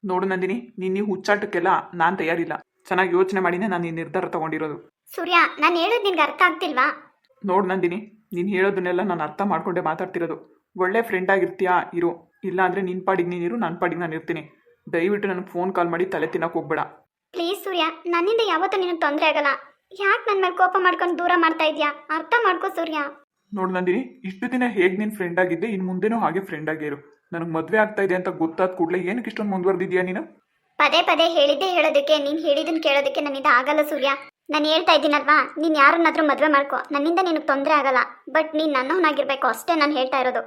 ನೋಡು ನಂದಿನಿ, ನೀನು ಈ ಹುಚ್ಚಾಟಕ್ಕೆಲ್ಲ ನಾನು ತಯಾರಿಲ್ಲ. ಚೆನ್ನಾಗಿ ಯೋಚನೆ ಮಾಡಿನೇ ನಾನು ಈ ನಿರ್ಧಾರ ತಗೊಂಡಿರೋದು. ಸೂರ್ಯ, ನಾನು ಹೇಳೋದು ನಿನ್ಗೆ ಅರ್ಥ ಆಗ್ತಿಲ್ವಾ? ನೋಡು ನಂದಿನಿ, ನೀನು ಹೇಳೋದನ್ನೆಲ್ಲ ನಾನು ಅರ್ಥ ಮಾಡ್ಕೊಂಡೆ ಮಾತಾಡ್ತಿರೋದು. ಒಳ್ಳೆ ಫ್ರೆಂಡ್ ಆಗಿರ್ತೀಯಾ ಇರು, ಇಲ್ಲ ಅಂದರೆ ನಿನ್ನ ಪಾಡಿಗೆ ನೀನಿರು, ನನ್ನ ಪಾಡಿಗೆ ನಾನು ಇರ್ತೀನಿ. ದಯವಿಟ್ಟು ನನಗೆ ಫೋನ್ ಕಾಲ್ ಮಾಡಿ ತಲೆ ತಿನ್ನಕ್ಕೆ ಹೋಗ್ಬೇಡ. ಪ್ಲೀಸ್ ಸೂರ್ಯ, ನನ್ನಿಂದ ಯಾವತ್ತೂ ನಿನಗೆ ತೊಂದರೆ ಆಗಲ್ಲ. ಯಾಕೆ ನನ್ನ ಮೇಲೆ ಕೋಪ ಮಾಡ್ಕೊಂಡು ದೂರ ಮಾಡ್ತಾ ಇದೆಯಾ? ಅರ್ಥ ಮಾಡ್ಕೋ ಸೂರ್ಯ. ನೋಡು ನಂದಿನಿ, ಇಷ್ಟು ದಿನ ಹೇಗೆ ನೀನು ಫ್ರೆಂಡ್ ಆಗಿದ್ದೆ, ಇನ್ನು ಮುಂದೆನೂ ಹಾಗೆ ಫ್ರೆಂಡ್ ಆಗಿರು. ನನಗೆ ಮದುವೆ ಆಗ್ತಾ ಇದೆ ಅಂತ ಗೊತ್ತಾದ ಕೂಡಲೇ ಏನಕ್ಕೆ ಇಷ್ಟೊಂದು ಮುಂದುವರೆದಿದ್ಯಾ ನೀನು? ಪದೇ ಪದೇ ಹೇಳಿದ್ದೆ ಹೇಳೋದಕ್ಕೆ, ನೀನು ಹೇಳಿದ್ದನ್ನು ಕೇಳೋದಕ್ಕೆ ನನ್ನಿಂದ ಆಗಲ್ಲ ಸೂರ್ಯ. ನಾನು ಹೇಳ್ತಾ ಇದ್ದೀನಲ್ವಾ, ನೀನು ಯಾರನ್ನಾದ್ರೂ ಮದುವೆ ಮಾಡ್ಕೋ, ನನ್ನಿಂದ ನಿನಗೆ ತೊಂದರೆ ಆಗಲ್ಲ. ಬಟ್ ನೀನು ನನ್ನವನಾಗಿರ್ಬೇಕು ಅಷ್ಟೇ ನಾನು ಹೇಳ್ತಾ ಇರೋದು.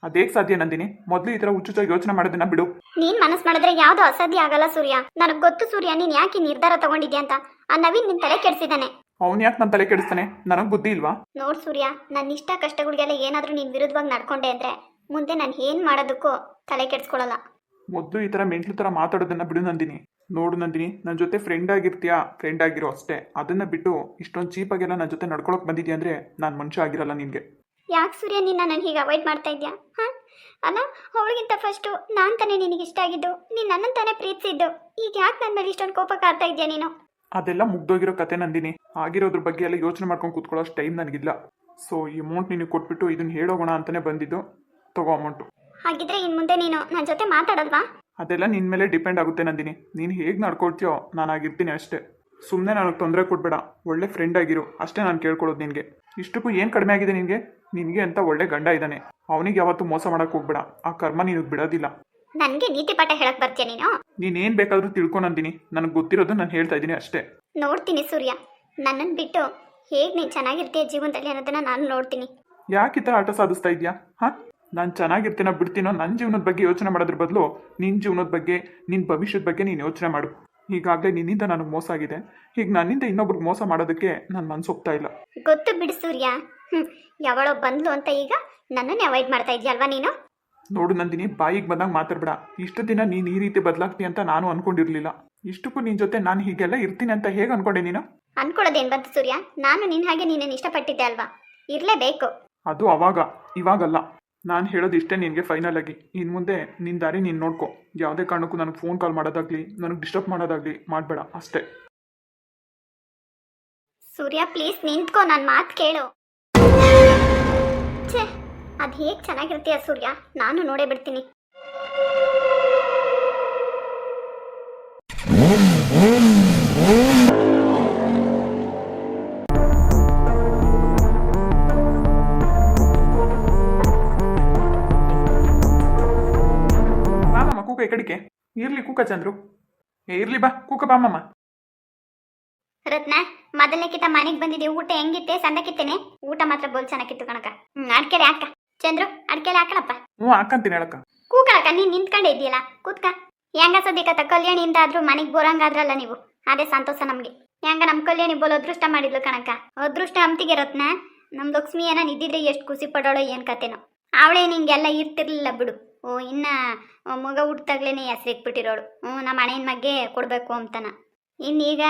ಅದೇಗೆ ಸಾಧ್ಯ ನಂದಿನಿ? ಮೊದಲು ಈ ಥರ ಹುಚ್ಚುಚ್ಚಾಗಿ ಯೋಚನೆ ಮಾಡೋದನ್ನ ಬಿಡು. ನೀನ್ ಮನಸ್ಸು ಮಾಡಿದ್ರೆ ಯಾವ್ದು ಅಸಾಧ್ಯ ಆಗಲ್ಲ ಸೂರ್ಯ. ನನಗೆ ಗೊತ್ತು ಸೂರ್ಯ, ನೀನ್ ಯಾಕೆ ಈ ನಿರ್ಧಾರ ತಗೊಂಡಿದ್ಯಾ ಅಂತ. ಆ ನವೀನ್ ನಿನ್ ತಲೆ ಕೆಡಿಸಿದಾನೆ. ಅವ್ನು ಯಾಕೆ ನನ್ನ ತಲೆ ಕೆಡಿಸ್ತಾನೆ? ನನಗೆ ಬುದ್ಧಿ ಇಲ್ವಾ? ನೋಡ್ ಸೂರ್ಯ, ನನ್ನ ಇಷ್ಟ ಕಷ್ಟಗಳಿಗೆಲ್ಲ ಏನಾದ್ರೂ ನೀನ್ ವಿರುದ್ಧವಾಗಿ ನಡ್ಕೊಂಡೆ ಅಂದ್ರೆ ಮುಂದೆ ನಾನು ಏನ್ ಮಾಡೋದಕ್ಕೂ ತಲೆ ಕೆಡಿಸ್ಕೊಳಲ್ಲ. ಮೊದಲು ಈ ಥರ ಮೆಂಟ್ಲು ಥರ ಮಾತಾಡೋದನ್ನ ಬಿಡು ನಂದಿನಿ. ನೋಡು ನಂದಿನಿ, ನನ್ನ ಜೊತೆ ಫ್ರೆಂಡ್ ಆಗಿರ್ತೀಯಾ, ಫ್ರೆಂಡ್ ಆಗಿರೋ ಅಷ್ಟೇ. ಅದನ್ನ ಬಿಟ್ಟು ಇಷ್ಟೊಂದು ಚೀಪಾಗೆಲ್ಲ ನನ್ನ ಜೊತೆ ನಡ್ಕೊಳಕ್ ಬಂದಿದ್ಯಾ ಅಂದರೆ ನಾನು ಮನುಷ್ಯ ಆಗಿರಲ್ಲ ನಿನಗೆ. ಯಾಕೆ ಸೂರ್ಯ ನೀನ್ ನನ್ನ ಹೀಗೆ ಅವಾಯ್ಡ್ ಮಾಡ್ತಾ ಇದ್ಯಾ? ಅಲ್ಲ, ಅವಳಿಗಿಂತ ಫಸ್ಟು ನಾನು ತಾನೇ ನಿನಗೆ ಇಷ್ಟ ಆಗಿದ್ದು, ನೀನು ನನ್ನನ್ನು ತಾನೇ ಪ್ರೀತಿಸಿದ್ದು. ಈಗ ಯಾಕೆ ನನ್ನ ಮೇಲೆ ಇಷ್ಟೊಂದು ಕೋಪ ಕಾಡ್ತಾ ಇದೆಯಾ ನೀನು? ಅದೆಲ್ಲ ಮುಗ್ದೋಗಿರೋ ಕತೆ ನಂದಿನಿ. ಆಗಿರೋದ್ರ ಬಗ್ಗೆ ಎಲ್ಲ ಯೋಚನೆ ಮಾಡ್ಕೊಂಡು ಕೂತ್ಕೊಳ್ಳೋ ಟೈಮ್ ನನಗಿಲ್ಲ. ಸೊ ಈ ಅಮೌಂಟ್ ನಿನಗೆ ಕೊಟ್ಬಿಟ್ಟು ಇದನ್ನ ಹೇಳೋಗೋಣ ಅಂತಾನೆ ಬಂದಿದ್ದು. ತಗೋ ಅಮೌಂಟು. ಹಾಗಿದ್ರೆ ಇನ್ನು ಮುಂದೆ ನೀನು ನನ್ನ ಜೊತೆ ಮಾತಾಡಲ್ವಾ? ಅದೆಲ್ಲ ನಿನ್ನ ಮೇಲೆ ಡಿಪೆಂಡ್ ಆಗುತ್ತೆ ನಂದಿನಿ. ನೀನು ಹೇಗೆ ನಡ್ಕೊಳ್ತೀಯೋ ನಾನು ಆಗಿರ್ತೀನಿ ಅಷ್ಟೇ. ಸುಮ್ಮನೆ ನನಗೆ ತೊಂದರೆ ಕೊಡಬೇಡ, ಒಳ್ಳೆ ಫ್ರೆಂಡ್ ಆಗಿರು ಅಷ್ಟೇ ನಾನು ಕೇಳ್ಕೊಳ್ಳೋದು ನಿನಗೆ. ಇಷ್ಟಕ್ಕೂ ಏನು ಕಡಿಮೆ ಆಗಿದೆ ನಿನಗೆ? ನಿನಗೆ ಅಂತ ಒಳ್ಳೆ ಗಂಡ ಇದ್ದಾನೆ, ಅವನಿಗೆ ಯಾವತ್ತೂ ಮೋಸ ಮಾಡೋಕ್ಕೆ ಹೋಗ್ಬೇಡ. ಆ ಕರ್ಮ ನಿನಗೆ ಬಿಡೋದಿಲ್ಲ. ನನಗೆ ನೀತಿ ಪಾಠ ಹೇಳಕ್ ಬರ್ತೀಯ ನೀನು? ನೀನೇನು ಬೇಕಾದರೂ ತಿಳ್ಕೊಂಡಂದಿನಿ. ನನಗೆ ಗೊತ್ತಿರೋದು ನಾನು ಹೇಳ್ತಾ ಇದ್ದೀನಿ ಅಷ್ಟೇ. ನೋಡ್ತೀನಿ ಸೂರ್ಯ, ನನ್ನನ್ನು ಬಿಟ್ಟು ಹೇಗೆ ನೀನು ಚೆನ್ನಾಗಿರ್ತೀಯ ಜೀವನದಲ್ಲಿ ಅನ್ನೋದನ್ನ ನಾನು ನೋಡ್ತೀನಿ. ಯಾಕೆ ಈ ಥರ ಆಟ ಸಾಧಿಸ್ತಾ ಇದೆಯಾ? ಹಾಂ, ನಾನು ಚೆನ್ನಾಗಿರ್ತೀನೋ ಬಿಡ್ತೀನೋ ನನ್ನ ಜೀವನದ ಬಗ್ಗೆ ಯೋಚನೆ ಮಾಡೋದ್ರ ಬದಲು ನಿನ್ನ ಜೀವನದ ಬಗ್ಗೆ, ನಿನ್ನ ಭವಿಷ್ಯದ ಬಗ್ಗೆ ನೀನು ಯೋಚನೆ ಮಾಡು. ಈಗಾಗಲೇ ನಿನ್ನಿಂದ ನನಗೆ ಮೋಸ ಆಗಿದೆ, ಈಗ ನನ್ನಿಂದ ಇನ್ನೊಬ್ರಿಗೆ ಮೋಸ ಮಾಡೋದಕ್ಕೆ ನನ್ನ ಮನಸ್ಸು ಒಪ್ತಾ ಇಲ್ಲ. ಗೊತ್ತು ಬಿಡು ಸೂರ್ಯ. ಯಾವಳೋ ಬಂದ್ಲು ಅಂತ ಈಗ ನನ್ನನ್ನೇ ಅವಾಯ್ಡ್ ಮಾಡ್ತಾ ಇದೆಯಲ್ವಾ ನೀನು? ನೋಡು ನಂದಿನಿ, ಬಾಯಿಗೆ ಬಂದಾಗ ಮಾತಾಡ್ಬೇಡ. ಇಷ್ಟು ದಿನ ನೀನು ಈ ರೀತಿ ಬದಲಾಗ್ತಿ ಅಂತ ನಾನು ಅನ್ಕೊಂಡಿರ್ಲಿಲ್ಲ. ಇಷ್ಟಕ್ಕೂ ನಿನ್ನ ಜೊತೆ ನಾನು ಹೀಗೆಲ್ಲ ಇರ್ತೀನಿ ಅಂತ ಹೇಗೆ ಅನ್ಕೊಂಡೆ ನೀನು? ಅನ್ಕೊಳ್ಳೋದೇನು ಬಂತು ಸೂರ್ಯ? ನಾನು ನಿನ್ನ ಹಾಗೆ ನೀನನ್ನು ಇಷ್ಟಪಟ್ಟಿದ್ದೆ ಅಲ್ವಾ? ಇರಲೇಬೇಕು. ಅದು ಅವಾಗ, ಇವಾಗಲ್ಲ. ನಾನು ಹೇಳೋದು ಇಷ್ಟೇ ನಿನಗೆ ಫೈನಲ್ ಆಗಿ. ಇನ್ನು ಮುಂದೆ ನಿನ್ನ ದಾರಿ ನೀನು ನೋಡ್ಕೊ. ಯಾವುದೇ ಕಾರಣಕ್ಕೂ ನನಗೆ ಫೋನ್ ಕಾಲ್ ಮಾಡೋದಾಗ್ಲಿ, ನನಗೆ ಡಿಸ್ಟರ್ಬ್ ಮಾಡೋದಾಗ್ಲಿ ಮಾಡಬೇಡ ಅಷ್ಟೇ. ಸೂರ್ಯ ಪ್ಲೀಸ್ ನಿಂತ್ಕೋ, ನನ್ನ ಮಾತು ಕೇಳು. ಛೇ, ಅದು ಹೇಗೆ ಚೆನ್ನಾಗಿರ್ತೀಯ ಸೂರ್ಯ, ನಾನು ನೋಡೇ ಬಿಡ್ತೀನಿ. ಬಾಮಮ್ಮ ಕೂಕ ಈ ಕಡೆಗೆ. ಇರ್ಲಿ ಕೂಕ ಚಂದ್ರು. ಇರ್ಲಿ ಬಾ ಕೂಕ ಬಾಮಮ್ಮ. ರತ್ನ, ಮೊದಲನೇಕಿತ ಮನೆಗೆ ಬಂದಿದ್ದೀವಿ. ಊಟ ಹೆಂಗಿತ್ತೆ? ಸಂದಕ್ಕಿತ್ತೇನೆ. ಊಟ ಮಾತ್ರ ಬೋಲ್ ಚೆನ್ನಾಗಿತ್ತು ಕಣಕ. ಅಡ್ಕೆಲೆ ಹಾಕ ಚಂದ್ರು, ಅಡ್ಕೆಲೆ ಹಾಕಳಪ್ಪ. ಹ್ಞೂ ಹಾಕಂತೀನಿ ಹೇಳಕ್ಕ. ಕೂಕಳಕ, ನೀನ್ ನಿಂತ್ಕೊಂಡೆ ಇದೆಯಲ್ಲ, ಕೂತ್ಕ. ಹೆಂಗ ಸದ್ಯಕತ್ತ ಕಲ್ಯಾಣಿಯಿಂದ ಆದ್ರೂ ಮನೆಗೆ ಬೋರಂಗಾದ್ರಲ್ಲ ನೀವು, ಅದೇ ಸಂತೋಷ ನಮ್ಗೆ. ಹೆಂಗ ನಮ್ ಕಲ್ಯಾಣಿ ಬೋಲ್ ಅದೃಷ್ಟ ಮಾಡಿದ್ಲು ಕಣಕ. ಅದೃಷ್ಟ ಹಂಪ್ತಿಗೆ ರತ್ನ. ನಮ್ ಲಕ್ಷ್ಮಿ ಏನ ಇದ್ದಿದ್ರೆ ಎಷ್ಟು ಖುಷಿ ಪಡೋಳು ಏನ್ ಕತೆನೋ. ಅವಳೇ ನಿಂಗೆಲ್ಲ ಇರ್ತಿರ್ಲಿಲ್ಲ ಬಿಡು. ಇನ್ನ ಮಗ ಹುಟ್ಟಾಗ್ಲೇನೆ ಹೆಸರಿಟ್ಬಿಟ್ಟಿರೋಳು. ನಮ್ಮ ಹಣೆಯ ಮಗ್ಗೆ ಕೊಡ್ಬೇಕು ಅಂತನ. ಇನ್ನೀಗ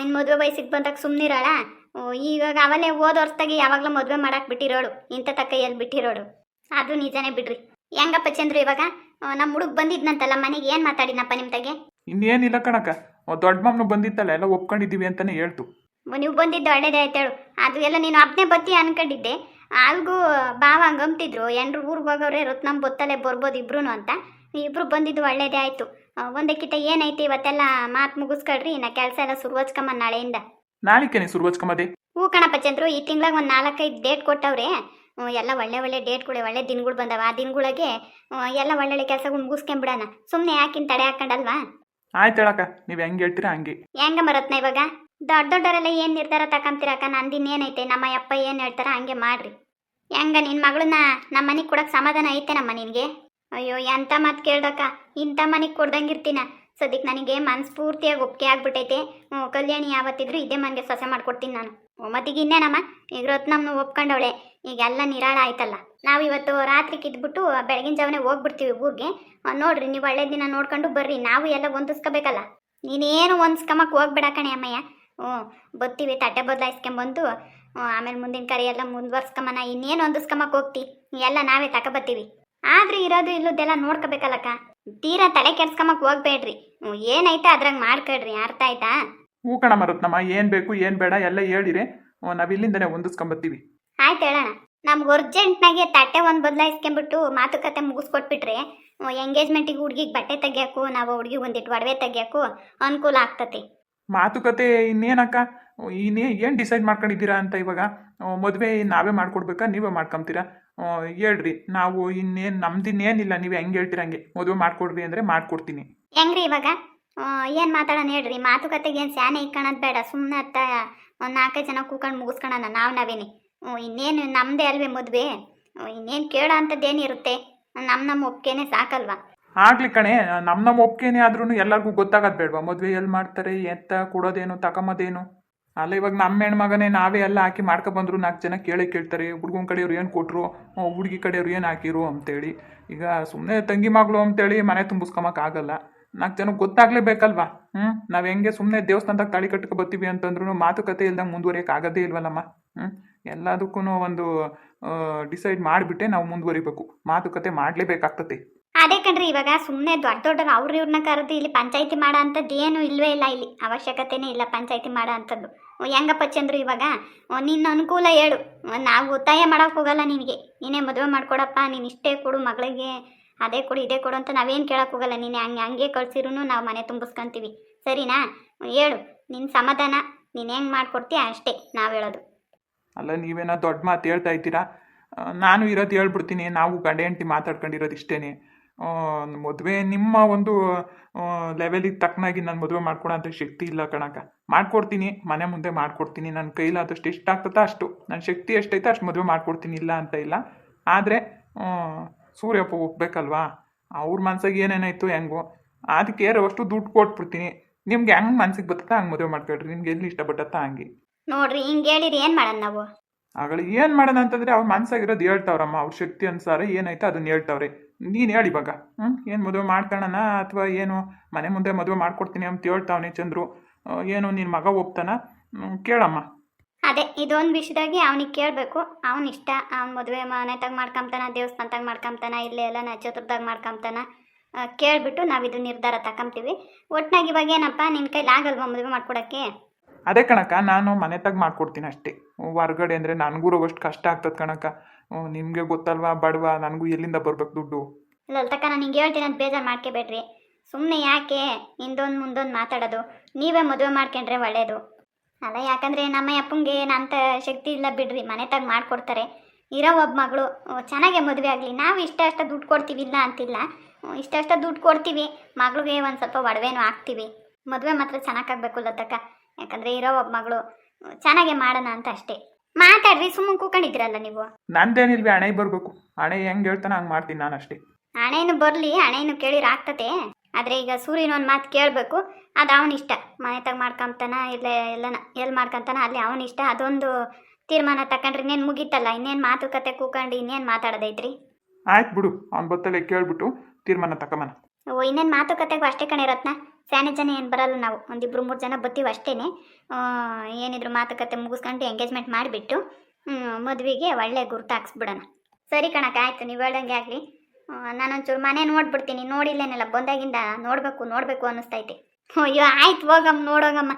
ಇನ್ನು ಮದುವೆ ವಯಸ್ಸಿಗೆ ಬಂದಾಗ ಸುಮ್ಮನಿರೋಳ. ಈವಾಗ ಅವಲೇ ಓದ್ ವರ್ಷದಾಗೆ ಯಾವಾಗಲೂ ಮದುವೆ ಮಾಡಕ್ಕೆ ಬಿಟ್ಟಿರೋಳು, ಇಂಥ ಕೈಯಲ್ಲಿ ಬಿಟ್ಟಿರೋಳು. ಅದು ನಿಜನೇ ಬಿಡ್ರಿ. ಹೆಂಗಪ್ಪ ಚಂದ್ರು, ಇವಾಗ ನಮ್ಮ ಹುಡುಗ ಬಂದಿದ್ನಂತಲ್ಲ ಮನೆಗೆ, ಏನು ಮಾತಾಡಿನಪ್ಪ ನಿಮ್ಮ ತಗೆ? ಇನ್ನೇನಿಲ್ಲ ಕಣಕ್ಕ, ದೊಡ್ಡ ಮಾಮನು ಬಂದಿತ್ತಲ್ಲ, ಎಲ್ಲ ಒಪ್ಕೊಂಡಿದ್ದೀವಿ ಅಂತಾನೆ ಹೇಳ್ತು. ನೀವು ಬಂದಿದ್ದು ಒಳ್ಳೇದೇ ಆಯ್ತೇಳು. ಅದು ಎಲ್ಲ ನೀನು ಅಪ್ನೆ ಬತ್ತಿ ಅನ್ಕೊಂಡಿದ್ದೆ. ಆಲ್ಗೂ ಬಾವ ಹಂಗಂತಿದ್ರು, ಎಂಡ್ರು ಊರಿಗೆ ಹೋಗೋರೆ ರತ್ನಮ್ಮ ಬೊತ್ತಲ್ಲೇ ಬರ್ಬೋದು ಇಬ್ರು ಅಂತ. ಇಬ್ರು ಬಂದಿದ್ದು ಒಳ್ಳೇದೇ ಆಯ್ತು. ಒಂದಕ್ಕಿಂತ ಏನೈತಿ ಇವತ್ತೆಲ್ಲ ಮಾತು ಮುಗಿಸ್ಕೊಳ್ರಿ. ಇನ್ನು ಕೆಲಸ ಎಲ್ಲ ಶುರುವಚ್ಕಮ್ಮ ನಾಳೆಯಿಂದ. ನಾಳಿಕೆನೆ ಶುರುವಚ್ಕಮ್ಮದೆ? ಹ್ಞೂ ಕಣಪ್ಪ ಚಂದ್ರು, ಈ ತಿಂಗ್ಳಾಗ ಒಂದು 4-5 ಡೇಟ್ ಕೊಟ್ಟವ್ರೆ. ಎಲ್ಲ ಒಳ್ಳೆ ಡೇಟ್ಗಳು, ಒಳ್ಳೆ ದಿನಗಳು ಬಂದವ. ಆ ದಿನಗಳಿಗೆ ಎಲ್ಲ ಒಳ್ಳೊಳ್ಳೆ ಕೆಲಸಗಳು ಮುಗಿಸ್ಕೊಂಬಿಡೋಣ. ಸುಮ್ಮನೆ ಯಾಕಿನ್ ತಡೆ ಹಾಕೊಂಡಲ್ವಾ? ಆಯ್ತು ಹೇಳಕ್ಕ, ನೀವು ಹೆಂಗೆ ಹೇಳ್ತೀರಾ ಹಂಗೆ. ಹೆಂಗಮ್ಮ ರತ್ನ, ಇವಾಗ ದೊಡ್ಡವರೆಲ್ಲ ಏನು ನಿರ್ಧಾರ ತಗೊಂತೀರಕ್ಕ? ನಂದಿನ್ನೇನೈತೆ, ನಮ್ಮ ಅಪ್ಪ ಏನು ಹೇಳ್ತಾರ ಹಂಗೆ ಮಾಡ್ರಿ. ಹೆಂಗ ನಿನ್ನ ಮಗಳನ್ನ ನಮ್ಮ ಮನೆಗೆ ಕೊಡಕ್ಕೆ ಸಮಾಧಾನ ಐತೆನಮ್ಮ ನಿನಗೆ? ಅಯ್ಯೋ ಎಂಥ ಮಾತು ಕೇಳ್ದಕ್ಕ, ಇಂಥ ಮನೆಗೆ ಕೊಡ್ದಂಗಿರ್ತೀನ. ಸದ್ಯಕ್ಕೆ ನನಗೆ ಮನಸ್ಫೂರ್ತಿಯಾಗಿ ಒಪ್ಪಿಗೆ ಆಗ್ಬಿಟ್ಟೈತೆ. ಕಲ್ಯಾಣಿ ಯಾವತ್ತಿದ್ರು ಇದೇ ಮನೆಗೆ ಸೊಸೆ ಮಾಡ್ಕೊಡ್ತೀನಿ ನಾನು. ಮತ್ತಿಗೆ ಇನ್ನೇನಮ್ಮ, ಈಗ ರತ್ನಮ್ಮನ ಒಪ್ಕೊಂಡವಳೆ. ಈಗೆಲ್ಲ ನಿರಾಳ ಆಯ್ತಲ್ಲ. ನಾವು ಇವತ್ತು ರಾತ್ರಿ ಕಿದ್ಬಿಟ್ಟು ಬೆಳಗಿನ ಜಾವನೆ ಹೋಗ್ಬಿಡ್ತೀವಿ ಊರಿಗೆ. ನೋಡ್ರಿ, ನೀವು ಒಳ್ಳೆ ದಿನ ನೋಡ್ಕೊಂಡು ಬರ್ರಿ. ನಾವು ಎಲ್ಲ ಹೊಂದಿಸ್ಕೋಬೇಕಲ್ಲ. ನೀನೇನು ಹೊಂದಿಸ್ಕೊಂಬಕ್ಕೆ ಹೋಗ್ಬೇಡ ಕಣೆ ಅಮ್ಮಯ್ಯ. ಬರ್ತೀವಿ, ತಟ್ಟೆ ಬದಲಾಯಿಸ್ಕೊಂಬಂದು ಆಮೇಲೆ ಮುಂದಿನ ಕರೆ ಎಲ್ಲ ಮುಂದುವರ್ಸ್ಕೊಂಬನ. ಇನ್ನೇನು ಹೊಂದಿಸ್ಕೊಂಬಕ್ಕೆ ಹೋಗ್ತಿ? ಎಲ್ಲ ನಾವೇ ತಗೊಬತ್ತೀವಿ. ಆದ್ರೂ ಇರೋದು ಇಲ್ಲದೆಲ್ಲ ನೋಡ್ಕೋಬೇಕಲ್ಲಕ್ಕ. ತೀರಾ ತಲೆ ಕೆಡ್ಸ್ಕೊಂಬಕ್ ಹೋಗ್ಬೇಡ್ರಿ ಏನೈತೆ ಅದ್ರಾಗ ಮಾಡ್ಕೊಳ್ರಿ ಅರ್ಥ ಆಯ್ತಾ? ಹೂ ಕಣಮ್ಮ ರತ್ನಮ್ಮ, ಏನು ಬೇಕು ಏನು ಬೇಡ ಎಲ್ಲ ಹೇಳಿರಿ, ನಾವು ಇಲ್ಲಿಂದನೇ ಹೊಂದಿಸ್ಕೊಂಬತ್ತೀವಿ. ಆಯ್ತು ಹೇಳೋಣ. ನಮ್ಗೆ ಅರ್ಜೆಂಟ್ನಾಗೆ ತಟ್ಟೆ ಒಂದು ಬದಲಾಯಿಸ್ಕೊಂಬಿಟ್ಟು ಮಾತುಕತೆ ಮುಗಿಸ್ಕೊಟ್ಬಿಟ್ರೆ ಎಂಗೇಜ್ಮೆಂಟಿಗೆ ಹುಡುಗಿಗೆ ಬಟ್ಟೆ ತೆಗಿಯೋಕ್ಕೂ ನಾವು ಹುಡುಗಿಗೆ ಒಂದಿಟ್ಟು ಒಡವೆ ತೆಗಿಯೋಕ್ಕೂ ಅನುಕೂಲ ಆಗ್ತತಿ. ಮಾತುಕತೆ ಇನ್ನೇನಕ್ಕ, ಏನು ಡಿಸೈಡ್ ಮಾಡ್ಕೊಂಡಿದ್ದೀರಾ ಅಂತ ಇವಾಗ? ಮದುವೆ ನಾವೇ ಮಾಡ್ಕೊಡ್ಬೇಕಾ ನೀವೇ ಮಾಡ್ಕೊಂತೀರಾ? ಹೇಳ್ರಿ, ನಾವು ಇನ್ನೇನು ನಮ್ದಿನ್ನೇನಿಲ್ಲ, ನೀವು ಹೆಂಗೆ ಹೇಳ್ತೀರ ಹಂಗೆ ಮದುವೆ ಮಾಡ್ಕೊಡ್ರಿ ಅಂದರೆ ಮಾಡ್ಕೊಡ್ತೀನಿ. ಹೆಂಗ್ರಿ ಇವಾಗ ಏನು ಮಾತಾಡೋಣ ಹೇಳ್ರಿ? ಮಾತುಕತೆಗೆ ಏನು ಸ್ಯಾನೆ ಇಕ್ಕೊಳೋದು ಬೇಡ, ಸುಮ್ಮನೆ ಅತ್ತ ಒಂದು 4 ಜನ ಕೂಕೊಂಡು ಮುಗಿಸ್ಕೊಳೋಣ ನಾವೇನೆ. ಇನ್ನೇನು ನಮ್ಮದೇ ಅಲ್ವೇ ಮದುವೆ, ಇನ್ನೇನು ಕೇಳೋ ಅಂಥದ್ದೇನಿರುತ್ತೆ? ನಮ್ಮ ಒಪ್ಪಿಗೆನೇ ಸಾಕಲ್ವಾ? ಆಗ್ಲಿ ಕಣೆ, ನಮ್ಮ ಒಪ್ಪಿಗೆನೇ ಆದ್ರೂ ಎಲ್ಲರಿಗೂ ಗೊತ್ತಾಗೋದು ಬೇಡವಾ? ಮದುವೆ ಎಲ್ಲಿ ಮಾಡ್ತಾರೆ, ಎತ್ತ ಕೊಡೋದೇನು ತಗೊಂಬೋದೇನು? ಅಲ್ಲ ಇವಾಗ ನಮ್ಮ ಹೆಣ್ಮಗನೇ ನಾವೇ ಎಲ್ಲ ಹಾಕಿ ಮಾಡ್ಕೊಬಂದ್ರು 4 ಜನ ಕೇಳ್ತಾರೆ, ಹುಡುಗನ ಕಡೆಯವ್ರು ಏನು ಕೊಟ್ಟರು, ಹುಡುಗಿ ಕಡೆಯವ್ರು ಏನು ಹಾಕಿರು ಅಂತೇಳಿ. ಈಗ ಸುಮ್ಮನೆ ತಂಗಿ ಮಗಳು ಅಂತೇಳಿ ಮನೆ ತುಂಬಿಸ್ಕೊಳಕ್ಕಾಗಲ್ಲ, 4 ಜನಕ್ಕೆ ಗೊತ್ತಾಗ್ಲೇಬೇಕಲ್ವಾ? ನಾವು ಹೆಂಗೆ ಸುಮ್ಮನೆ ದೇವಸ್ಥಾನದಾಗ ತಾಳಿ ಕಟ್ಕೊ ಬರ್ತೀವಿ ಅಂತಂದ್ರೂ ಮಾತುಕತೆ ಇಲ್ದಂಗೆ ಮುಂದುವರಿಯೋಕೆ ಆಗೋದೇ ಇಲ್ವಲ್ಲಮ್ಮ. ಎಲ್ಲದಕ್ಕೂ ಒಂದು ಡಿಸೈಡ್ ಮಾಡಿಬಿಟ್ಟೆ ನಾವು ಮುಂದುವರಿಬೇಕು, ಮಾತುಕತೆ ಮಾಡಲೇಬೇಕಾಗ್ತದೆ. ಅದೇ ಕಣ್ರಿ, ಇವಾಗ ಸುಮ್ಮನೆ ದೊಡ್ಡವ್ರು ಅವ್ರು ಇವ್ರನ್ನ ಕರೆದು ಇಲ್ಲಿ ಪಂಚಾಯತಿ ಮಾಡೋ ಅಂಥದ್ದು ಏನು ಇಲ್ವೇ ಇಲ್ಲ, ಇಲ್ಲಿ ಅವಶ್ಯಕತೆನೇ ಇಲ್ಲ ಪಂಚಾಯತಿ ಮಾಡೋ ಅಂಥದ್ದು. ಹೆಂಗಪ್ಪ ಚಂದ್ರು, ಇವಾಗ ನಿನ್ನ ಅನುಕೂಲ ಹೇಳು, ನಾವು ಒತ್ತಾಯ ಮಾಡೋಕೆ ಹೋಗಲ್ಲ ನಿನಗೆ. ನೀನೇ ಮದುವೆ ಮಾಡ್ಕೊಡಪ್ಪ, ನೀನು ಇಷ್ಟೇ ಕೊಡು ಮಗಳಿಗೆ, ಅದೇ ಕೊಡು ಇದೇ ಕೊಡು ಅಂತ ನಾವೇನು ಕೇಳೋಕೆ ಹೋಗಲ್ಲ. ನೀನು ಹಂಗೆ ಕಳ್ಸಿರೂ ನಾವು ಮನೆ ತುಂಬಿಸ್ಕೊಂತೀವಿ, ಸರಿನಾ? ಹೇಳು ನಿನ್ನ ಸಮಾಧಾನ, ನೀನು ಹೆಂಗೆ ಮಾಡ್ಕೊಡ್ತೀಯ ಅಷ್ಟೇ ನಾವು ಹೇಳೋದು. ಅಲ್ಲ ನೀವೇನೋ ದೊಡ್ಡ ಮಾತು ಹೇಳ್ತಾ ಇದ್ದೀರಾ, ನಾನು ಇರೋದು ಹೇಳ್ಬಿಡ್ತೀನಿ. ನಾವು ಗಂಡ ಹೆಂಡತಿ ಮಾತಾಡ್ಕೊಂಡಿರೋದು ಇಷ್ಟೇ. ಮದುವೆ ನಿಮ್ಮ ಒಂದು ಲೆವೆಲಿಗೆ ತಕ್ಕನಾಗಿ ನಾನು ಮದುವೆ ಮಾಡ್ಕೊಡೋಂಥ ಶಕ್ತಿ ಇಲ್ಲ ಕಣಕ್ಕ. ಮಾಡ್ಕೊಡ್ತೀನಿ, ಮನೆ ಮುಂದೆ ಮಾಡ್ಕೊಡ್ತೀನಿ, ನನ್ನ ಕೈಲಾದಷ್ಟು ಎಷ್ಟಾಗ್ತದೋ ಅಷ್ಟು, ನನ್ನ ಶಕ್ತಿ ಎಷ್ಟೈತೆ ಅಷ್ಟು ಮದುವೆ ಮಾಡ್ಕೊಡ್ತೀನಿ, ಇಲ್ಲ ಅಂತ ಇಲ್ಲ. ಆದರೆ ಸೂರ್ಯಪ್ಪ ಒಪ್ಬೇಕಲ್ವಾ? ಅವ್ರ ಮನ್ಸಿಗೆ ಏನೇನಾಯ್ತು ಹೆಂಗೋ ಅದಕ್ಕೆ ಅಷ್ಟು ದುಡ್ಡು ಕೊಟ್ಬಿಡ್ತೀನಿ. ನಿಮ್ಗೆ ಹೆಂಗೆ ಮನ್ಸಿಗೆ ಬರ್ತತಾ ಹಂಗೆ ಮದುವೆ ಮಾಡ್ಕೊಳ್ರಿ, ನಿಮ್ಗೆ ಎಲ್ಲಿ ಇಷ್ಟ ಬಟ್ಟತ್ತಾ ಹಂಗೆ. ನೋಡ್ರಿ ಹಿಂಗೆ ಹೇಳಿರಿ ಏನು ಮಾಡೋಣ ನಾವು? ಆಗಳ ಏನು ಮಾಡೋಣ ಅಂತಂದರೆ ಅವ್ರ ಮನ್ಸಾಗಿರೋದು ಹೇಳ್ತಾವ್ರಮ್ಮ, ಅವ್ರ ಶಕ್ತಿ ಅನುಸಾರ ಏನಾಯ್ತು ಅದನ್ನ ಹೇಳ್ತಾವ್ರೆ. ನೀನು ಹೇಳಿ ಇವಾಗ, ಏನು ಮದುವೆ ಮಾಡ್ಕೊಳ್ಳೋಣ ಅಥವಾ ಏನು ಮನೆ ಮುಂದೆ ಮದುವೆ ಮಾಡ್ಕೊಡ್ತೀನಿ ಅಂತ ಹೇಳ್ತಾವನೆ ಚಂದ್ರು. ಏನು ನಿನ್ನ ಮಗ ಒಪ್ತಾನ? ಕೇಳಮ್ಮ. ಅದೇ ಇದೊಂದು ವಿಷಯದಾಗಿ ಅವನಿಗೆ ಕೇಳಬೇಕು, ಅವನ ಇಷ್ಟ. ಅವ್ನ ಮದುವೆ ಮನೆತಾಗ ಮಾಡ್ಕೊಂತಾನ, ದೇವಸ್ಥಾನದಾಗ ಮಾಡ್ಕೊಂತಾನ, ಇಲ್ಲೇ ಎಲ್ಲ ನಕ್ಷತ್ರದಾಗ ಮಾಡ್ಕೊಂತಾನ, ಕೇಳಿಬಿಟ್ಟು ನಾವು ಇದು ನಿರ್ಧಾರ ತಗೊಂತೀವಿ. ಒಟ್ನಾಗಿ ಇವಾಗ ಏನಪ್ಪ, ನಿನ್ನ ಕೈಲಿ ಆಗಲ್ವಾ ಮದುವೆ ಮಾಡ್ಕೊಡೋಕ್ಕೆ? ಅದೇ ಕಣಕ್ಕ, ನಾನು ಮನೆತಾಗ ಮಾಡ್ಕೊಡ್ತೀನಿ ಅಷ್ಟೇ. ಹೊರ್ಗಡೆ ಅಂದರೆ ನನಗೂ ಅಷ್ಟು ಕಷ್ಟ ಆಗ್ತದೆ ಕಣಕ್ಕ. ನಿಮಗೆ ಗೊತ್ತಲ್ವಾ ಬಡವ, ನನಗೂ ಎಲ್ಲಿಂದ ಬರ್ಬೇಕು ದುಡ್ಡು? ಲಲಿತಕ್ಕ, ನಾನು ಹಿಂಗೆ ಹೇಳ್ತೀನಿ ಅಂತ ಬೇಜಾರು ಮಾಡ್ಕೋಬೇಡ್ರಿ. ಸುಮ್ಮನೆ ಯಾಕೆ ಹಿಂದೊಂದು ಮುಂದೊಂದು ಮಾತಾಡೋದು? ನೀವೇ ಮದುವೆ ಮಾಡ್ಕೊಂಡ್ರೆ ಒಳ್ಳೆಯದು ಅಲ್ಲ. ಯಾಕಂದರೆ ನಮ್ಮ ಅಪ್ಪಂಗೆ ಏನಂತ ಶಕ್ತಿ ಇಲ್ಲ ಬಿಡ್ರಿ, ಮನೆತಾಗ ಮಾಡಿಕೊಡ್ತಾರೆ. ಇರೋ ಒಬ್ಬ ಮಗಳು ಚೆನ್ನಾಗೆ ಮದುವೆ ಆಗಲಿ, ನಾವು ಇಷ್ಟ ದುಡ್ಡು ಕೊಡ್ತೀವಿ, ಇಲ್ಲ ಅಂತಿಲ್ಲ, ಇಷ್ಟ ದುಡ್ಡು ಕೊಡ್ತೀವಿ. ಮಗಳಿಗೆ ಒಂದು ಸ್ವಲ್ಪ ಒಡವೆನೂ ಹಾಕ್ತೀವಿ. ಮದುವೆ ಮಾತ್ರ ಚೆನ್ನಾಗಾಗಬೇಕು ಲತಕ್ಕ, ಯಾಕಂದರೆ ಇರೋ ಒಬ್ಬ ಮಗಳು ಚೆನ್ನಾಗೆ ಮಾಡೋಣ ಅಂತ ಅಷ್ಟೇ. ಮಾತಾಡ್ರಿ, ಸುಮ್ಮನೆ ಕೂಕೊಂಡಿದ್ದೀರಲ್ಲ ನೀವು. ನಂದೇನಿಲ್ವಿ, ಹಣೆ ಬರಬೇಕು. ಹಣೆ ಹೆಂಗೆ ಹೇಳ್ತಾನೆ ಹಂಗೆ ಮಾಡ್ತೀನಿ ನಾನು ಅಷ್ಟೇ. ಹಣೆಯನ್ನು ಬರಲಿ, ಹಣೆಯನ್ನು ಕೇಳಿರ ಆಗ್ತತೆ. ಆದರೆ ಈಗ ಸೂರ್ಯನ ಒಂದು ಮಾತು ಕೇಳಬೇಕು, ಅದು ಅವನ ಇಷ್ಟ. ಮನೆತಾಗ ಮಾಡ್ಕೊಂತಾನ ಇಲ್ಲ ಎಲ್ಲನ ಎಲ್ಲಿ ಮಾಡ್ಕೊಂತಾನ ಅಲ್ಲಿ ಅವನ ಇಷ್ಟ. ಅದೊಂದು ತೀರ್ಮಾನ ತಗೊಂಡ್ರಿ ಇನ್ನೇನು ಮುಗೀತಲ್ಲ. ಇನ್ನೇನು ಮಾತುಕತೆ ಕೂಕೊಂಡು ಇನ್ನೇನು ಮಾತಾಡೋದೈತ್ರಿ? ಆಯ್ತು ಬಿಡು, ಅವ್ನ ಬತ್ತಲೆ ಕೇಳ್ಬಿಟ್ಟು ತೀರ್ಮಾನ ತಗೊಂಬನ. ಓ, ಇನ್ನೇನು ಮಾತುಕತೆಗೂ ಅಷ್ಟೇ ಕಣೆ ರತ್ನ, ಸ್ಯಾನೆ ಜನ ಏನು ಬರಲ್ಲ, ನಾವು ಒಂದು 2-3 ಜನ ಬರ್ತೀವಿ ಅಷ್ಟೇ. ಏನಿದ್ರು ಮಾತುಕತೆ ಮುಗಿಸ್ಕೊಂಡು ಎಂಗೇಜ್ಮೆಂಟ್ ಮಾಡಿಬಿಟ್ಟು ಮದುವೆಗೆ ಒಳ್ಳೆ ಗುರುತು ಹಾಕ್ಸ್ಬಿಡೋಣ. ಸರಿ ಕಣಕ್ಕ, ಆಯಿತು, ನೀವು ಹೇಳ್ದಂಗೆ ಆಗಲಿ. ನಾನೊಂಚೂರು ಮನೆ ನೋಡ್ಬಿಡ್ತೀನಿ, ನೋಡಿಲ್ಲೇನೆಲ್ಲ ಬಂದಾಗಿಂದ ನೋಡಬೇಕು ಅನ್ನಿಸ್ತೈತೆ. ಅಯ್ಯೋ ಆಯ್ತು, ಹೋಗಮ್ಮ ನೋಡೋಗಮ್ಮ.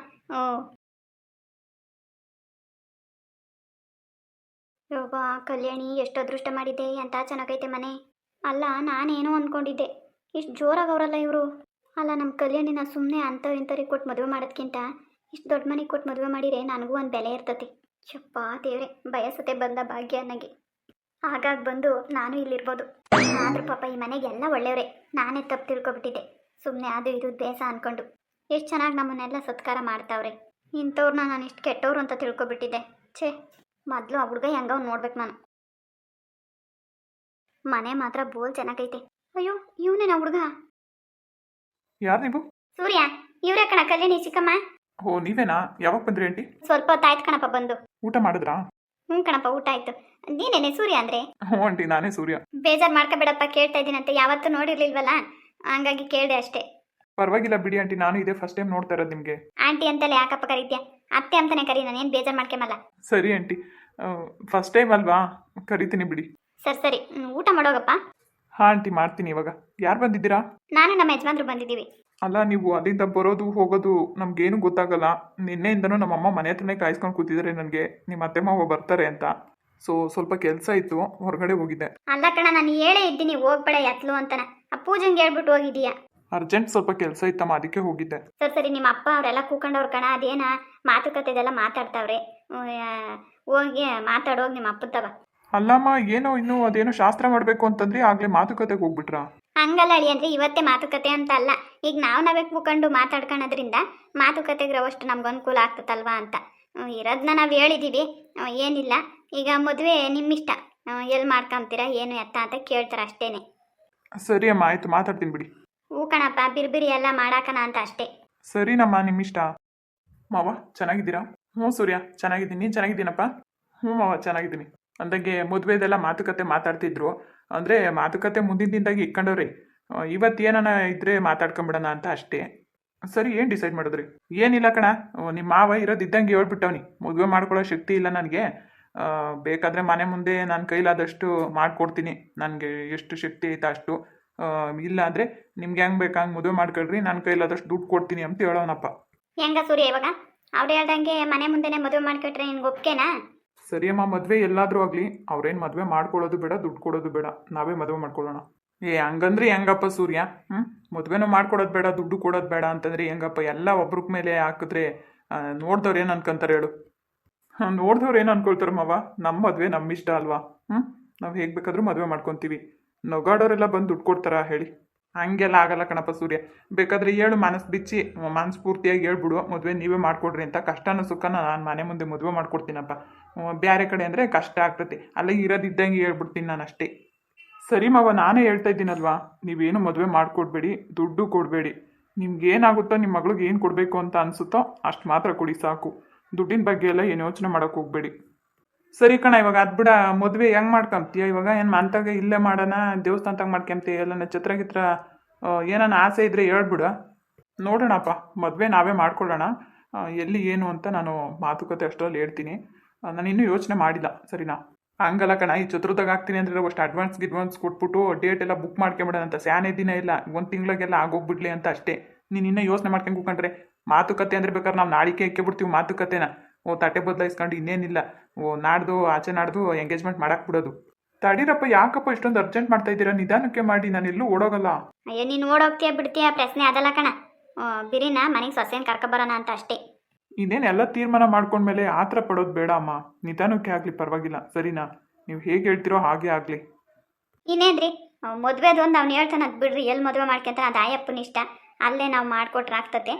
ಯೋಗ ಕಲ್ಯಾಣಿ, ಎಷ್ಟು ಅದೃಷ್ಟ ಮಾಡಿದ್ದೆ, ಎಂಥ ಚೆನ್ನಾಗೈತೆ ಮನೆ. ಅಲ್ಲ, ನಾನೇನೋ ಅಂದ್ಕೊಂಡಿದ್ದೆ, ಇಷ್ಟು ಜೋರಾಗವ್ರಲ್ಲ ಇವರು. ಅಲ್ಲ, ನಮ್ಮ ಕಲ್ಯಾಣಿನ ಸುಮ್ಮನೆ ಇಂಥವ್ರಿಗೆ ಕೊಟ್ಟು ಮದುವೆ ಮಾಡೋದಕ್ಕಿಂತ ಇಷ್ಟು ದೊಡ್ಡ ಮನೆಗೆ ಕೊಟ್ಟು ಮದುವೆ ಮಾಡಿದರೆ ನನಗೂ ಒಂದು ಬೆಲೆ ಇರ್ತತಿ. ಚಪ್ಪ ದೇವ್ರೆ, ಬಯಸತೆ ಬಂದ ಭಾಗ್ಯ ನನಗೆ. ಆಗಾಗ ಬಂದು ನಾನು ಇಲ್ಲಿರ್ಬೋದು. ಆದರೂ ಪಾಪ ಈ ಮನೆಗೆ ಎಲ್ಲ ಒಳ್ಳೆಯವರೇ, ನಾನೇ ತಪ್ಪು ತಿಳ್ಕೊಬಿಟ್ಟಿದ್ದೆ. ಸುಮ್ಮನೆ ಅದು ಇದು ದ್ವೇಷ ಅಂದ್ಕೊಂಡು ಎಷ್ಟು ಚೆನ್ನಾಗಿ ನಮ್ಮನ್ನೆಲ್ಲ ಸತ್ಕಾರ ಮಾಡ್ತಾವ್ರೆ. ಇಂಥವ್ರನ್ನ ನಾನು ಇಷ್ಟು ಕೆಟ್ಟವ್ರು ಅಂತ ತಿಳ್ಕೊಬಿಟ್ಟಿದ್ದೆ. ಛೇ, ಮೊದಲು ಆ ಹುಡುಗ ಹೆಂಗವ್ ನೋಡ್ಬೇಕು ನಾನು. ಮನೆ ಮಾತ್ರ ಬೋಲ್ ಚೆನ್ನಾಗೈತೆ. ಅಯ್ಯೋ, ಇವನೇನಾ ಹುಡುಗ? ಯಾರು ನೀವು? ಸೂರ್ಯ, ಇವರೇ ಕಣ ಕಲ್ಯಾಣಿ ಚಿಕ್ಕಮ್ಮ. ಓ, ನೀವೇನಾ? ಯಾವಾಗ ಬಂದ್ರಿ ಆಂಟಿ? ಸ್ವಲ್ಪ ಹೊತ್ತಾಯ್ತು ಕಣಪ್ಪ ಬಂದು. ಊಟ ಮಾಡಿದ್ರಾ? ಹ್ಞೂ ಕಣಪ್ಪ, ಊಟ ಆಯ್ತು. ನೀನೇನೆ ಸೂರ್ಯ ಅಂದ್ರೆ? ಹ್ಞೂ ಆಂಟಿ, ನಾನೇ ಸೂರ್ಯ. ಬೇಜಾರು ಮಾಡ್ಕೋಬೇಡಪ್ಪ, ಕೇಳ್ತಾ ಇದ್ದೀನಂತೆ, ಯಾವತ್ತೂ ನೋಡಿರ್ಲಿಲ್ವಲ್ಲ, ಹಂಗಾಗಿ ಕೇಳಿದೆ ಅಷ್ಟೇ. ಪರವಾಗಿಲ್ಲ ಬಿಡಿ ಆಂಟಿ, ನಾನು ಇದೇ ಫಸ್ಟ್ ಟೈಮ್ ನೋಡ್ತಾ ಇರೋದು ನಿಮಗೆ. ಆಂಟಿ ಅಂತಲೇ ಯಾಕಪ್ಪ ಕರೀತ್ಯಾ? ಅತ್ತೆ ಅಂತಾನೆ ಕರಿ, ನಾನೇನು ಬೇಜಾರು ಮಾಡ್ಕೊಂಬಲ್ಲ. ಸರಿ ಆಂಟಿ, ಫಸ್ಟ್ ಟೈಮ್ ಅಲ್ವಾ, ಕರಿತೀನಿ ಬಿಡಿ. ಸರಿ ಊಟ ಮಾಡೋಗಪ್ಪ. ಹಾಂ ಆಂಟಿ ಮಾಡ್ತೀನಿ ಇವಾಗ. ಯಾರು ಬಂದಿದ್ದೀರಾ? ನಾನು ನಮ್ಮ ಯಜಮಾನ್ರು ಬಂದಿದ್ದೀವಿ. ಅಲ್ಲ, ನೀವು ಅಲ್ಲಿಂದ ಬರೋದು ಹೋಗೋದು ನಮ್ಗೇನು ಗೊತ್ತಾಗಲ್ಲ. ನಿನ್ನೆಯಿಂದನೂ ನಮ್ಮಮ್ಮ ಮನೆ ಹತ್ರನೇ ಕಾಯಿಸ್ಕೊಂಡು ಕೂತಿದ್ದಾರೆ ನನಗೆ ನಿಮ್ಮ ಅತ್ತೆ ಮಾವ ಬರ್ತಾರೆ ಅಂತ. ಸೊ ಸ್ವಲ್ಪ ಕೆಲಸ ಇತ್ತು, ಹೊರಗಡೆ ಹೋಗಿದ್ದೆ. ಅಲ್ಲ ಕಣ, ನಾನು ಹೇಳೇ ಇದ್ದೀನಿ ಹೋಗ್ಬೇಡ ಎತ್ಲು ಅಂತನ. ಆ ಪೂಜೆಂಗೆ ಹೇಳ್ಬಿಟ್ಟು ಹೋಗಿದೀಯಾ? ಅರ್ಜೆಂಟ್ ಸ್ವಲ್ಪ ಕೆಲಸ ಇತ್ತಮ್ಮ, ಅದಕ್ಕೆ ಹೋಗಿದ್ದೆ. ಸರಿ ನಿಮ್ಮ ಅಪ್ಪ ಅವರೆಲ್ಲ ಕೂಕೊಂಡವ್ರು ಕಣ. ಅದೇನ ಮಾತುಕತೆ ಇದೆಲ್ಲ ಮಾತಾಡ್ತಾವ್ರೆ. ಹೋಗಿ ಮಾತಾಡೋಗಿ ನಿಮ್ಮ ಅಪ್ಪನ ತವ. ಅಲ್ಲಮ್ಮ, ಏನೋ ಇನ್ನೂ ಅದೇನೋ ಶಾಸ್ತ್ರ ಮಾಡಬೇಕು ಅಂತಂದ್ರೆ ಆಗಲೇ ಮಾತುಕತೆಗೆ ಹೋಗ್ಬಿಟ್ರಾ? ಹಂಗಲ್ಲ ಅಳಿ, ಅಂದ್ರೆ ಇವತ್ತೇ ಮಾತುಕತೆ ಅಂತ ಅಲ್ಲ. ಈಗ ನಾವೇ ಕೂಕೊಂಡು ಮಾತಾಡ್ಕೊಳೋದ್ರಿಂದ ಮಾತುಕತೆಗಿರೋವಷ್ಟು ನಮ್ಗೆ ಅನುಕೂಲ ಆಗ್ತದಲ್ವಾ ಅಂತ ಇರೋದನ್ನ ನಾವು ಹೇಳಿದ್ದೀವಿ. ಏನಿಲ್ಲ, ಈಗ ಮದುವೆ ನಿಮ್ಮಿಷ್ಟ, ಎಲ್ಲಿ ಮಾಡ್ಕೊಂತೀರಾ ಏನು ಎತ್ತ ಅಂತ ಕೇಳ್ತಾರೆ ಅಷ್ಟೇನೆ. ಸರಿ ಅಮ್ಮ, ಆಯ್ತು, ಮಾತಾಡ್ತೀನಿ ಬಿಡಿ. ಹೂ ಕಣಪ್ಪ, ಬಿರ್ಬಿರಿ ಎಲ್ಲ ಮಾಡಾಕಣ ಅಂತ ಅಷ್ಟೇ. ಸರಿನಮ್ಮ, ನಿಮ್ಮಿಷ್ಟ. ಮಾವ ಚೆನ್ನಾಗಿದ್ದೀರಾ? ಹ್ಞೂ ಸೂರ್ಯ ಚೆನ್ನಾಗಿದ್ದೀನಿ. ನೀನು ಚೆನ್ನಾಗಿದ್ದೀನಪ್ಪ? ಹ್ಞೂ ಮಾವ ಚೆನ್ನಾಗಿದ್ದೀನಿ. ಅಂದಂಗೆ ಮದುವೆದೆಲ್ಲ ಮಾತುಕತೆ ಮಾತಾಡ್ತಿದ್ರು. ಅಂದರೆ ಮಾತುಕತೆ ಮುಂದಿನ ದಿನದಾಗಿ ಇಟ್ಕೊಂಡವ್ರಿ. ಇವತ್ತು ಏನಾನ ಇದ್ದರೆ ಮಾತಾಡ್ಕೊಂಬಿಡೋಣ ಅಂತ ಅಷ್ಟೇ. ಸರಿ, ಏನು ಡಿಸೈಡ್ ಮಾಡಿದ್ರಿ? ಏನಿಲ್ಲ ಕಣ, ನಿಮ್ಮ ಮಾವ ಇರೋದಿದ್ದಂಗೆ ಹೇಳ್ಬಿಟ್ಟವನಿ. ಮದುವೆ ಮಾಡ್ಕೊಳ್ಳೋ ಶಕ್ತಿ ಇಲ್ಲ ನನಗೆ, ಬೇಕಾದರೆ ಮನೆ ಮುಂದೆ ನನ್ನ ಕೈಲಾದಷ್ಟು ಮಾಡಿಕೊಡ್ತೀನಿ, ನನಗೆ ಎಷ್ಟು ಶಕ್ತಿ ಐತೆ ಅಷ್ಟು. ಇಲ್ಲ ಅಂದರೆ ನಿಮ್ಗೆ ಹೆಂಗೆ ಬೇಕು ಹಂಗೆ ಮದುವೆ ಮಾಡ್ಕೊಳ್ರಿ, ನನ್ನ ಕೈಲಾದಷ್ಟು ದುಡ್ಡು ಕೊಡ್ತೀನಿ ಅಂತ ಹೇಳೋನಪ್ಪ. ಹೆಂಗ ಸೂರ್ಯ ಇವಾಗ ಅವ್ರು ಹೇಳ್ದಂಗೆ ಮನೆ ಮುಂದೆನೇ ಮದುವೆ ಮಾಡ್ಕೊಟ್ರೆ ನಿನ್ಗೆ ಒಪ್ಕೆನಾ? ಸರಿಯಮ್ಮ, ಮದುವೆ ಎಲ್ಲಾದರೂ ಆಗಲಿ ಅವ್ರೇನು ಮದುವೆ ಮಾಡ್ಕೊಳ್ಳೋದು ಬೇಡ, ದುಡ್ಡು ಕೊಡೋದು ಬೇಡ, ನಾವೇ ಮದುವೆ ಮಾಡ್ಕೊಳ್ಳೋಣ. ಹಂಗಂದ್ರೆ ಹೆಂಗಪ್ಪ ಸೂರ್ಯ? ಮದುವೆನೂ ಮಾಡ್ಕೊಡೋದು ಬೇಡ, ದುಡ್ಡು ಕೊಡೋದು ಬೇಡ ಅಂತಂದ್ರೆ ಹೆಂಗಪ್ಪ? ಎಲ್ಲ ಒಬ್ರ ಮೇಲೆ ಹಾಕಿದ್ರೆ ನೋಡ್ದವ್ರು ಏನು ಅನ್ಕೊಂತಾರೆ ಹೇಳು? ನೋಡ್ದವ್ರು ಏನು ಅನ್ಕೊಳ್ತಾರೆ ಮಾವ? ನಮ್ಮ ಮದುವೆ ನಮ್ಮ ಇಷ್ಟ ಅಲ್ವಾ? ನಾವು ಹೇಗೆ ಬೇಕಾದರೂ ಮದುವೆ ಮಾಡ್ಕೊತೀವಿ. ನಗಾಡೋರೆಲ್ಲ ಬಂದು ದುಡ್ಡು ಕೊಡ್ತಾರಾ ಹೇಳಿ? ಹಂಗೆಲ್ಲ ಆಗಲ್ಲ ಕಣಪ್ಪ ಸೂರ್ಯ. ಬೇಕಾದರೆ ಹೇಳು, ಮನಸ್ಸು ಬಿಚ್ಚಿ ಮನಸ್ಫೂರ್ತಿಯಾಗಿ ಹೇಳ್ಬಿಡು, ಮದುವೆ ನೀವೇ ಮಾಡಿಕೊಡ್ರಿ ಅಂತ. ಕಷ್ಟನ ಸುಖನ ನಾನು ಮನೆ ಮುಂದೆ ಮದುವೆ ಮಾಡ್ಕೊಡ್ತೀನಪ್ಪ. ಬೇರೆ ಕಡೆ ಅಂದರೆ ಕಷ್ಟ ಆಗ್ತೈತಿ, ಅಲ್ಲಿಗೆ ಇರೋದಿದ್ದಂಗೆ ಹೇಳ್ಬಿಡ್ತೀನಿ ನಾನು ಅಷ್ಟೇ. ಸರಿ ಮಾವ, ನಾನೇ ಹೇಳ್ತಾ ಇದ್ದೀನಲ್ವಾ, ನೀವೇನು ಮದುವೆ ಮಾಡಿಕೊಡ್ಬೇಡಿ, ದುಡ್ಡು ಕೊಡಬೇಡಿ. ನಿಮ್ಗೆ ಏನಾಗುತ್ತೋ, ನಿಮ್ಮ ಮಗಳಿಗೆ ಏನು ಕೊಡಬೇಕು ಅಂತ ಅನಿಸುತ್ತೋ ಅಷ್ಟು ಮಾತ್ರ ಕೊಡಿ ಸಾಕು. ದುಡ್ಡಿನ ಬಗ್ಗೆ ಎಲ್ಲ ಏನು ಯೋಚನೆ ಮಾಡೋಕೆ ಹೋಗಬೇಡಿ. ಸರಿ ಕಣ, ಇವಾಗ ಅದು ಬಿಡ, ಮದುವೆ ಹೆಂಗೆ ಮಾಡ್ಕೊಂತೀಯ ಇವಾಗ? ಏನು ಮಂತಾಗ ಇಲ್ಲೇ ಮಾಡೋಣ, ದೇವಸ್ಥಾನದಾಗ ಮಾಡ್ಕೊಂತೀಯ? ಎಲ್ಲ ನಕ್ಷತ್ರ ಗಿತ್ರ ಏನಾನ ಆಸೆ ಇದ್ದರೆ ಹೇಳ್ಬಿಡ, ನೋಡೋಣಪ್ಪ. ಮದುವೆ ನಾವೇ ಮಾಡ್ಕೊಳ್ಳೋಣ. ಎಲ್ಲಿ ಏನು ಅಂತ ನಾನು ಮಾತುಕತೆ ಅಷ್ಟರಲ್ಲಿ ಹೇಳ್ತೀನಿ. ನಾನು ಇನ್ನೂ ಯೋಚನೆ ಮಾಡಿಲ್ಲ, ಸರಿನಾ? ಹಂಗಲ್ಲ ಕಣ, ಈ ಚತುರ್ಥದಾಗ ಆಗ್ತೀನಿ ಅಂದರೆ ಅಷ್ಟು ಅಡ್ವಾನ್ಸ್ ಕೊಟ್ಬಿಟ್ಟು ಡೇಟ್ ಎಲ್ಲ ಬುಕ್ ಮಾಡ್ಕೊಂಬಿಡೋಣ ಅಂತ. ಸ್ಯಾನೇ ದಿನ ಇಲ್ಲ, ಒಂದು ತಿಂಗಳಿಗೆಲ್ಲ ಆಗೋಗ್ಬಿಡ್ಲಿ ಅಂತ ಅಷ್ಟೇ. ನೀನು ಇನ್ನೂ ಯೋಚನೆ ಮಾಡ್ಕೊಂಡು ಕೂಕೊಂಡ್ರೆ ಮಾತುಕತೆ ಅಂದರೆ ಬೇಕಾದ್ರೆ ನಾವು ನಾಳಿಕೆ ಇಕ್ಕೆಬಿಡ್ತೀವಿ ಮಾತುಕತೆನ. ತಟ್ಟೆ ಬದಲಾಯಿಸ್ಕೊಂಡು ಇನ್ನೇನಿಲ್ಲ, ನಾಡ್ದು ಆಚೆ ನಾಡ್ದು ಎಂಗೇಜ್ಮೆಂಟ್ ಮಾಡಕ್ಕೆ ಬಿಡೋದು. ತಡೀರಪ್ಪ, ಯಾಕಪ್ಪ ಇಷ್ಟೊಂದು ಅರ್ಜೆಂಟ್ ಮಾಡ್ತಾ ಇದ್ದೀರಾ? ನಿಧಾನಕ್ಕೆ ಮಾಡಿ, ನಾನು ಎಲ್ಲೂ ಓಡೋಗಲ್ಲ. ಅಯ್ಯೋ, ನೀನು ಓಡೋಗ್ತೀಯ ಬಿಡ್ತೀಯ ಪ್ರಶ್ನೆ ಅದಲ್ಲ ಕಣ. ಬಿರಿನ ಮನೆಗೆ ಸೊಸೆನ ಕರ್ಕೊಬರೋಣ ಅಂತ ಅಷ್ಟೇ. ಇನ್ನೇನು ಎಲ್ಲ ತೀರ್ಮಾನ ಮಾಡ್ಕೊಂಡ್ಮೇಲೆ ಆ ಥರ ಪಡೋದು ಬೇಡ ಅಮ್ಮ. ನಿಧಾನಕ್ಕೆ ಆಗಲಿ, ಪರವಾಗಿಲ್ಲ, ಸರಿನಾ? ನೀವು ಹೇಗೆ ಹೇಳ್ತೀರೋ ಹಾಗೆ ಆಗಲಿ. ಇನ್ನೇನ್ರಿ, ಮದುವೆದು ಒಂದು ಅವ್ನು ಹೇಳ್ತಾನೆ, ಅದು ಬಿಡ್ರಿ, ಎಲ್ಲಿ ಮದುವೆ ಮಾಡ್ಕೊಂತಾನೆ ಅದು ಆಯಪ್ಪನ ಇಷ್ಟ, ಅಲ್ಲೇ ನಾವು ಮಾಡಿಕೊಟ್ರೆ ಆಗ್ತತೆ.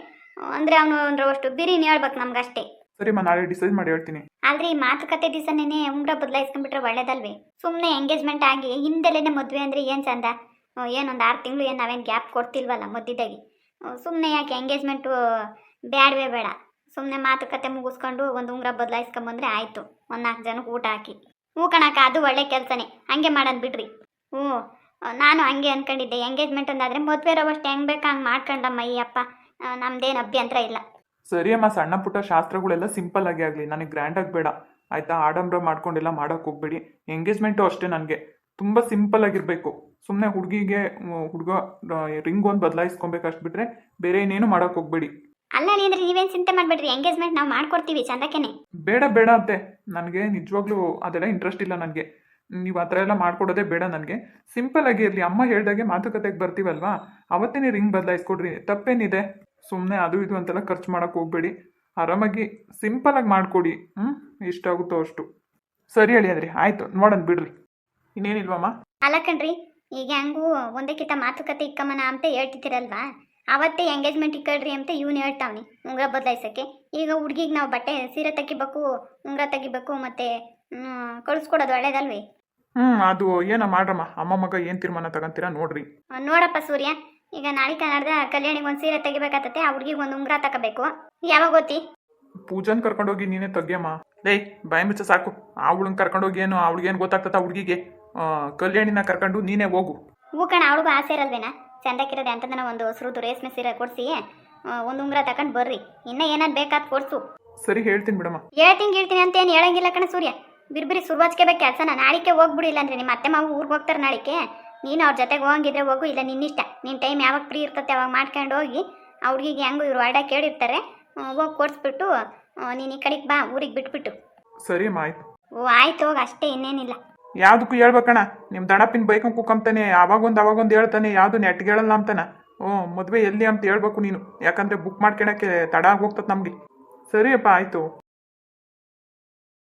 ಅಂದರೆ ಅವನು ಅಂದ್ರವಷ್ಟು ಬಿರಿನ ಹೇಳ್ಬೇಕು ನಮ್ಗಷ್ಟೇ. ಸರಿಮ್ಮ, ನಾಳೆ ಡಿಸೈಡ್ ಮಾಡಿ ಹೇಳ್ತೀನಿ. ಆದ್ರೆ ಈ ಮಾತುಕತೆ ದಿವಸನೇ ಉಂಗ್ರ ಬದಲಾಯಿಸ್ಕೊಂಡ್ಬಿಟ್ರೆ ಒಳ್ಳೇದಲ್ವೇ? ಸುಮ್ಮನೆ ಎಂಗೇಜ್ಮೆಂಟ್ ಆಗಿ ಹಿಂದೆಲೇನೆ ಮದುವೆ ಅಂದರೆ ಏನು ಚಂದ? ಏನೊಂದು 6 ತಿಂಗಳು ಏನು ನಾವೇನು ಗ್ಯಾಪ್ ಕೊಡ್ತಿಲ್ವಲ್ಲ ಮಧ್ಯದಾಗಿ. ಸುಮ್ಮನೆ ಯಾಕೆ ಎಂಗೇಜ್ಮೆಂಟು ಬೇಡವೇ ಬೇಡ. ಸುಮ್ಮನೆ ಮಾತುಕತೆ ಮುಗಿಸ್ಕೊಂಡು ಒಂದು ಉಂಗ್ರ ಬದಲಾಯಿಸ್ಕೊಂಬಂದ್ರೆ ಆಯಿತು, ಒಂದು 4 ಜನಕ್ಕೆ ಊಟ ಹಾಕಿ. ಹ್ಞೂ ಕಣಕ್ಕ, ಅದು ಒಳ್ಳೆ ಕೆಲಸನೇ, ಹಂಗೆ ಮಾಡೋದು ಬಿಡ್ರಿ. ನಾನು ಹಂಗೆ ಅಂದ್ಕೊಂಡಿದ್ದೆ. ಎಂಗೇಜ್ಮೆಂಟ್ ಅಂದಾದರೆ ಮದುವೆ ಇರೋವಷ್ಟು ಹೆಂಗೆ ಬೇಕು ಹಂಗೆ ಮಾಡ್ಕೊಂಡಮ್ಮ ಈ ಅಪ್ಪ, ನಮ್ದೇನು ಅಭ್ಯಂತರ ಇಲ್ಲ. ಸರಿ ಅಮ್ಮ, ಸಣ್ಣ ಪುಟ್ಟ ಶಾಸ್ತ್ರಗಳೆಲ್ಲ ಸಿಂಪಲ್ ಆಗಿ ಆಗಲಿ, ನನಗೆ ಗ್ರ್ಯಾಂಡಾಗಿ ಬೇಡ ಆಯಿತಾ? ಆಡಂಬರ ಮಾಡ್ಕೊಂಡೆಲ್ಲ ಮಾಡೋಕೆ ಹೋಗ್ಬೇಡಿ. ಎಂಗೇಜ್ಮೆಂಟು ಅಷ್ಟೇ, ನನಗೆ ತುಂಬ ಸಿಂಪಲ್ ಆಗಿರಬೇಕು. ಸುಮ್ಮನೆ ಹುಡುಗ ರಿಂಗ್ ಒಂದು ಬದಲಾಯಿಸ್ಕೊಬೇಕು ಅಷ್ಟು ಬಿಟ್ಟರೆ ಬೇರೆ ಏನೇನು ಮಾಡೋಕೆ ಹೋಗ್ಬೇಡಿ. ಅಲ್ಲ ಅಂದರೆ ನೀವೇನು ಚಿಂತೆ ಮಾಡಬೇಡ್ರಿ, ಎಂಗೇಜ್ಮೆಂಟ್ ನಾವು ಮಾಡ್ಕೊಡ್ತೀವಿ ಚಂದಕ್ಕೇನೆ. ಬೇಡ ಅಂತೆ, ನನಗೆ ನಿಜವಾಗ್ಲೂ ಅದೆಲ್ಲ ಇಂಟ್ರೆಸ್ಟ್ ಇಲ್ಲ ನನಗೆ. ನೀವು ಆ ಥರ ಎಲ್ಲ ಮಾಡ್ಕೊಡೋದೇ ಬೇಡ ನನಗೆ. ಸಿಂಪಲ್ ಆಗಿ ಇರಲಿ. ಅಮ್ಮ ಹೇಳ್ದಾಗೆ ಮಾತುಕತೆಗೆ ಬರ್ತೀವಲ್ವಾ, ಅವತ್ತೇ ರಿಂಗ್ ಬದಲಾಯಿಸ್ಕೊಡ್ರಿ, ತಪ್ಪೇನಿದೆ? ಸುಮ್ಮನೆ ಅದು ಇದು ಅಂತೆಲ್ಲ ಖರ್ಚು ಮಾಡೋಕೆ ಹೋಗ್ಬೇಡಿ. ಆರಾಮಾಗಿ ಸಿಂಪಲಾಗಿ ಮಾಡಿಕೊಡಿ. ಎಷ್ಟಾಗುತ್ತೋ ಅಷ್ಟು. ಸರಿ ಹೇಳಿ ಅಂದರೆ ಆಯಿತು, ನೋಡೋಣ ಬಿಡ್ರಿ. ಇನ್ನೇನಿಲ್ವಮ್ಮ? ಅಲ್ಲ ಕಣ್ರಿ, ಈಗ ಹೆಂಗೂ ಒಂದಕ್ಕಿಂತ ಮಾತುಕತೆ ಇಕ್ಕಮ್ಮನ ಅಂತ ಹೇಳ್ತಿದ್ದೀರಲ್ವಾ, ಅವತ್ತೇ ಎಂಗೇಜ್ಮೆಂಟ್ ಇಕ್ಕಳ್ರಿ ಅಂತ ಇವನು ಹೇಳ್ತಾವ್ನಿ ಉಂಗ್ರ ಬದಲಾಯಿಸೋಕ್ಕೆ. ಈಗ ಹುಡುಗಿಗೆ ನಾವು ಬಟ್ಟೆ ಸೀರೆ ತೆಗಿಬೇಕು, ಉಂಗ್ರ ತೆಗಿಬೇಕು, ಮತ್ತು ಕಳಿಸ್ಕೊಡೋದು ಒಳ್ಳೇದಲ್ವೇ? ಅದು ಏನೋ ಮಾಡ್ರಮ್ಮ, ಅಮ್ಮ ಮಗ ಏನು ತೀರ್ಮಾನ ತಗೊಂತೀರಾ ನೋಡ್ರಿ. ನೋಡಪ್ಪ ಸೂರ್ಯ, ಈಗ ನಾಳೆ ನಾಡ್ದ ಕಲ್ಯಾಣಿಗೆ ಒಂದು ಸೀರೆ ತೆಗಿಬೇಕಾಗತ್ತೆ, ಆ ಹುಡುಗಿಗೆ ಒಂದು ಉಂಗ್ರ ತಗೋಬೇಕು. ಯಾವಾಗ ಗೊತ್ತಿ? ಪೂಜನ್ ಕರ್ಕೊಂಡೋಗಿ ನೀನೇ ತೆಗಿಯಮ್ಮ. ಬಾಯಿ ಮುಚ್ಚ ಸಾಕು. ಅವಳನ್ನ ಕರ್ಕೊಂಡೋಗಿ ಏನು ಅವಳಿಗೇನು ಗೊತ್ತಾಗ್ತದ? ಹುಡುಗಿಗೆ ಕಲ್ಯಾಣಿನ ಕರ್ಕೊಂಡು ನೀನೇ ಹೋಗು. ಹೂ ಕಣ, ಅವಳಿಗೂ ಆಸೆ ಇರಲ್ವೇನಾ? ಚಂದಕ್ಕಿರೋದೆ ಅಂತಂದ್ರೆ ಒಂದು ಹೊಸರುದು ರೇಷ್ಮೆ ಸೀರೆ ಕೊಡಿಸಿ ಒಂದು ಉಂಗ್ರ ತಗೊಂಡು ಬರ್ರಿ. ಇನ್ನೂ ಏನಾದ್ರು ಬೇಕಾದ ಕೊಡ್ಸು. ಸರಿ, ಹೇಳ್ತೀನಿ ಬಿಡಮ್ಮ. ಹೇಳ್ತೀನಿ ಅಂತ ಏನು ಹೇಳಂಗಿಲ್ಲ ಕಣ ಸೂರ್ಯ. ಬಿರ್ಬಿರಿ ಶುರುವಾಚ್ಕೋಬೇಕು ಕೆಲಸನ. ನಾಳಿಕೆ ಹೋಗ್ಬಿಡಿಲ್ಲ ಅಂದರೆ ನಿಮ್ಮ ಅತ್ತೆ ಮಾವು ಊರಿಗೆ ಹೋಗ್ತಾರೆ ನಾಳಿಕೆ. ನೀನು ಅವ್ರ ಜೊತೆಗೆ ಹೋಗಿದ್ರೆ ಹೋಗು, ಇಲ್ಲ ನಿನ್ನಿಷ್ಟ. ನಿನ್ನ ಟೈಮ್ ಯಾವಾಗ ಫ್ರೀ ಇರ್ತತೆ ಅವಾಗ ಮಾಡ್ಕೊಂಡು ಹೋಗಿ. ಆ ಹುಡುಗಿಗೆ ಹೆಂಗು ಇವ್ರು ಆಡ ಕೇಳಿರ್ತಾರೆ, ಹೋಗಿ ಕೊಡಿಸ್ಬಿಟ್ಟು ನೀನು ಈ ಕಡೆಗೆ ಬಾ, ಊರಿಗೆ ಬಿಟ್ಬಿಟ್ಟು. ಸರಿ ಅಮ್ಮ ಆಯ್ತು. ಓ ಆಯ್ತು, ಹೋಗಿ ಅಷ್ಟೇ, ಇನ್ನೇನಿಲ್ಲ. ಯಾವುದಕ್ಕೂ ಹೇಳ್ಬೇಕಣ್ಣ, ನಿಮ್ಮ ದಣಪಿನ ಬೈಕಂಗೆ ಕೂಕಂತಾನೆ ಅವಾಗೊಂದು ಹೇಳ್ತಾನೆ, ಯಾವುದು ನೆಟ್ಗೆ ಹೇಳಲ್ಲ ಅಂತಾನೆ. ಮದುವೆ ಎಲ್ಲಿ ಅಂತ ಹೇಳ್ಬೇಕು ನೀನು, ಯಾಕಂದರೆ ಬುಕ್ ಮಾಡ್ಕೊಳಕ್ಕೆ ತಡ ಆಗೋಗ್ತದೆ ನಮಗೆ. ಸರಿಯಪ್ಪ ಆಯಿತು.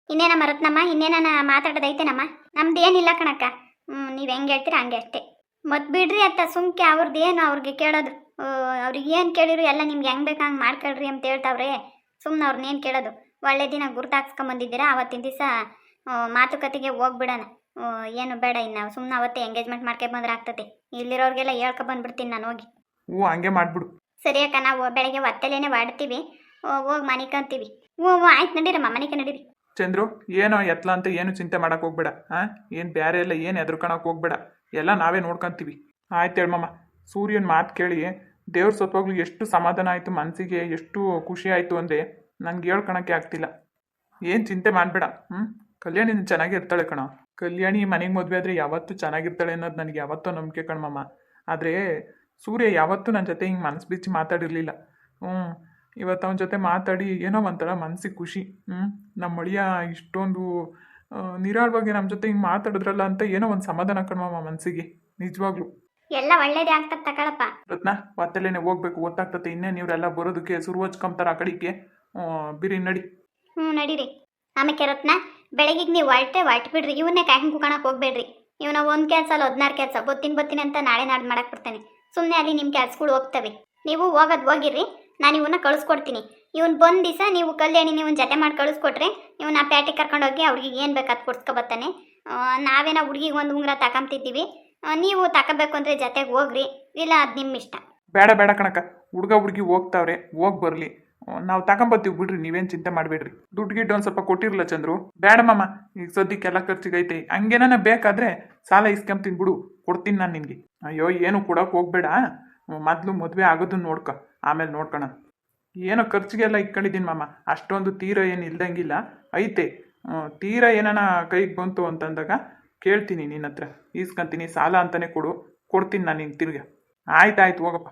ಇನ್ನೇನಮ್ಮ ರತ್ನಮ್ಮ, ಇನ್ನೇನ ಮಾತಾಡೋದೈತೇನಮ್ಮ? ನಮ್ದು ಏನಿಲ್ಲ ಕಣಕ್ಕ. ನೀವು ಹೆಂಗೆ ಹೇಳ್ತೀರ ಹಂಗೆ ಅಷ್ಟೇ. ಮತ್ತು ಬಿಡ್ರಿ ಅತ್ತ ಸುಮ್ಕೆ, ಅವ್ರದ್ದು ಏನು ಅವ್ರಿಗೆ ಕೇಳೋದು? ಅವ್ರಿಗೆ ಏನು ಕೇಳಿರು ಎಲ್ಲ ನಿಮ್ಗೆ ಹೆಂಗೆ ಬೇಕು ಹಂಗೆ ಮಾಡ್ಕೊಳ್ರಿ ಅಂತ ಹೇಳ್ತಾವ್ರೆ. ಸುಮ್ಮನೆ ಅವ್ರನ್ನೇನು ಕೇಳೋದು? ಒಳ್ಳೆ ದಿನ ಗುರ್ತಾಕ್ಸ್ಕೊಂಬಂದಿದ್ದೀರಾ, ಅವತ್ತಿನ ದಿವಸ ಮಾತುಕತೆಗೆ ಹೋಗ್ಬಿಡೋಣ. ಏನು ಬೇಡ, ಇನ್ನು ಸುಮ್ಮನೆ ಅವತ್ತೇ ಎಂಗೇಜ್ಮೆಂಟ್ ಮಾಡ್ಕೊಂಡ್ಬಂದ್ರೆ ಆಗ್ತದೆ. ಇಲ್ಲಿರೋರಿಗೆಲ್ಲ ಹೇಳ್ಕೊಬಂದ್ಬಿಡ್ತೀನಿ ನಾನು ಹೋಗಿ. ಹಂಗೆ ಮಾಡಿಬಿಡು. ಸರಿ ಅಕ್ಕ, ನಾವು ಬೆಳಗ್ಗೆ ಹೊತ್ತಲೇನೆ ಮಾಡ್ತೀವಿ, ಹೋಗಿ ಮನಿಕಂತೀವಿ. ಆಯ್ತು, ನಡೀರಮ್ಮ, ಮನೆಗೆ ನಡೀರಿ. ಚಂದ್ರು, ಏನೋ ಎತ್ಲ ಅಂತ ಏನು ಚಿಂತೆ ಮಾಡಕ್ಕೆ ಹೋಗ್ಬೇಡ. ಏನು ಬೇರೆ ಎಲ್ಲ ಏನು ಎದ್ರುಕೊಳಕ್ಕೆ ಹೋಗ್ಬೇಡ, ಎಲ್ಲ ನಾವೇ ನೋಡ್ಕೊಂತೀವಿ. ಆಯ್ತು ಹೇಳಮ್ಮ. ಸೂರ್ಯನ ಮಾತು ಕೇಳಿ ದೇವ್ರ ಸತ್ವಾಗ್ಲೂ ಎಷ್ಟು ಸಮಾಧಾನ ಆಯಿತು ಮನಸ್ಸಿಗೆ, ಎಷ್ಟು ಖುಷಿ ಆಯಿತು ಅಂದರೆ ನನಗೆ ಹೇಳ್ಕೊಳಕ್ಕೆ ಆಗ್ತಿಲ್ಲ. ಏನು ಚಿಂತೆ ಮಾಡಬೇಡ. ಕಲ್ಯಾಣಿ ಚೆನ್ನಾಗಿ ಇರ್ತಾಳೆ ಕಣ. ಕಲ್ಯಾಣಿ ಮನೆಗೆ ಮದುವೆ ಆದರೆ ಯಾವತ್ತೂ ಚೆನ್ನಾಗಿರ್ತಾಳೆ ಅನ್ನೋದು ನನಗೆ ಯಾವತ್ತೂ ನಂಬಿಕೆ ಕಣ್ಮಮ್ಮ. ಆದರೆ ಸೂರ್ಯ ಯಾವತ್ತೂ ನನ್ನ ಜೊತೆ ಹಿಂಗೆ ಮನಸ್ಸು ಬಿಚ್ಚಿ ಮಾತಾಡಿರಲಿಲ್ಲ. ಇವತ್ತು ಅವನ ಜೊತೆ ಮಾತಾಡಿ ಏನೋ ಒಂಥರ ಮನಸ್ಸಿಗೆ ಖುಷಿ. ನಮ್ಮ ಅಳಿಯ ಇಷ್ಟೊಂದು ನಿರಾಳವಾಗಿ ನಮ್ಮ ಜೊತೆ ಹಿಂಗೆ ಮಾತಾಡಿದ್ರಲ್ಲ ಅಂತ ಏನೋ ಒಂದು ಸಮಾಧಾನ ಕಣ್ಮಮ್ಮ ಮನಸ್ಸಿಗೆ, ನಿಜವಾಗ್ಲೂ. ಎಲ್ಲ ಒಳ್ಳೇದೇ ಆಗ್ತದೆ ತಗೊಳಪ್ಪ. ರತ್ನ, ಹೊತ್ತಲೇನೆ ಹೋಗ್ಬೇಕು, ಗೊತ್ತಾಗ್ತದೆ. ಇನ್ನೇನು ಇವರೆಲ್ಲ ಬರೋದಕ್ಕೆ ಶುರು ಹಚ್ಕೊಂತಾರೆ ಆ ಕಡೆಗೆ. ಬಿರಿ ನಡಿ. ನಡೀರಿ. ಆಮೇಲೆ ರತ್ನ, ಬೆಳಗ್ಗೆ ನೀವು ಹೊರಟು ಬಿಡ್ರಿ, ಇವನ್ನೇ ಕಾಯ್ಕೊಂಡು ಕುಕಣಕ್ಕೆ ಹೋಗ್ಬೇಡ್ರಿ. ಇವನ ಒಂದು ಕೆಲಸ ಅಲ್ಲ 16 ಕೆಲಸ, ಬತ್ತೀನಿ ಅಂತ ನಾಳೆ ನಾಡ್ದು ಮಾಡಕ್ಕೆ ಬಿಡ್ತೇನೆ. ಸುಮ್ಮನೆ ಅಲ್ಲಿ ನಿಮ್ಮ ಕೆಲ್ಸಗಳು ಹೋಗ್ತವೆ. ನೀವು ಹೋಗಿರ್ರಿ, ನಾನು ಇವನ್ನ ಕಳಿಸ್ಕೊಡ್ತೀನಿ. ಇವ್ನು ಬಂದ ದಿವಸ ನೀವು ಕಲ್ಯಾಣಿ ನೀವು ಜೊತೆ ಮಾಡಿ ಕಳಿಸ್ಕೊಟ್ರೆ, ಇವನ್ನ ಪ್ಯಾಟಿಗೆ ಕರ್ಕೊಂಡೋಗಿ ಅವ್ರಿಗೆ ಏನು ಬೇಕು ಅದು ಕೊಡ್ಸ್ಕೊಬತ್ತಾನೆ. ನಾವೇನೋ ಹುಡುಗಿಗೆ ಒಂದು ಉಂಗುರ ತಗೊಂತಿದ್ದೀವಿ, ನೀವು ತಗೋಬೇಕು ಅಂದರೆ ಜೊತೆಗೆ ಹೋಗ್ರಿ, ಇಲ್ಲ ಅದು ನಿಮ್ಮ ಇಷ್ಟ. ಬೇಡ ಕಣಕ್ಕ, ಹುಡುಗಿ ಹೋಗ್ತಾವ್ರೆ, ಹೋಗಿ ಬರಲಿ, ನಾವು ತಗೊಂಬತ್ತೀವಿ ಬಿಡ್ರಿ, ನೀವೇನು ಚಿಂತೆ ಮಾಡಬೇಡ್ರಿ. ದುಡ್ಡು ಗಿಡ್ಡು ಒಂದು ಸ್ವಲ್ಪ ಕೊಟ್ಟಿರಲ್ಲ ಚಂದ್ರು. ಬೇಡಮ್ಮ, ಈಗ ಸದ್ಯಕ್ಕೆಲ್ಲ ಖರ್ಚಿಗೈತೆ. ಹಂಗೇನ ಬೇಕಾದರೆ ಸಾಲ ಇಸ್ಕೊಂತೀನಿ ಬಿಡು, ಕೊಡ್ತೀನಿ ನಾನು ನಿನಗೆ. ಅಯ್ಯೋ ಏನು ಕೊಡೋಕೆ ಹೋಗ್ಬೇಡ, ಮೊದಲು ಮದುವೆ ಆಗೋದನ್ನ ನೋಡ್ಕೊ, ಆಮೇಲೆ ನೋಡ್ಕೊಳ. ಏನೋ ಖರ್ಚಿಗೆಲ್ಲ ಇಟ್ಕೊಂಡಿದ್ದೀನಿ ಮಾಮ, ಅಷ್ಟೊಂದು ತೀರ ಏನು ಇಲ್ದಂಗಿಲ್ಲ ಐತೆ. ತೀರ ಏನಾನ ಕೈಗೆ ಬಂತು ಅಂತಂದಾಗ ಕೇಳ್ತೀನಿ ನಿನ್ನ ಹತ್ರ, ಈಸ್ಕೊಂತೀನಿ. ಸಾಲ ಅಂತಲೇ ಕೊಡ್ತೀನಿ ನಾನು ನಿಂಗೆ ತಿರ್ಗ. ಆಯ್ತು ಹೋಗಪ್ಪ.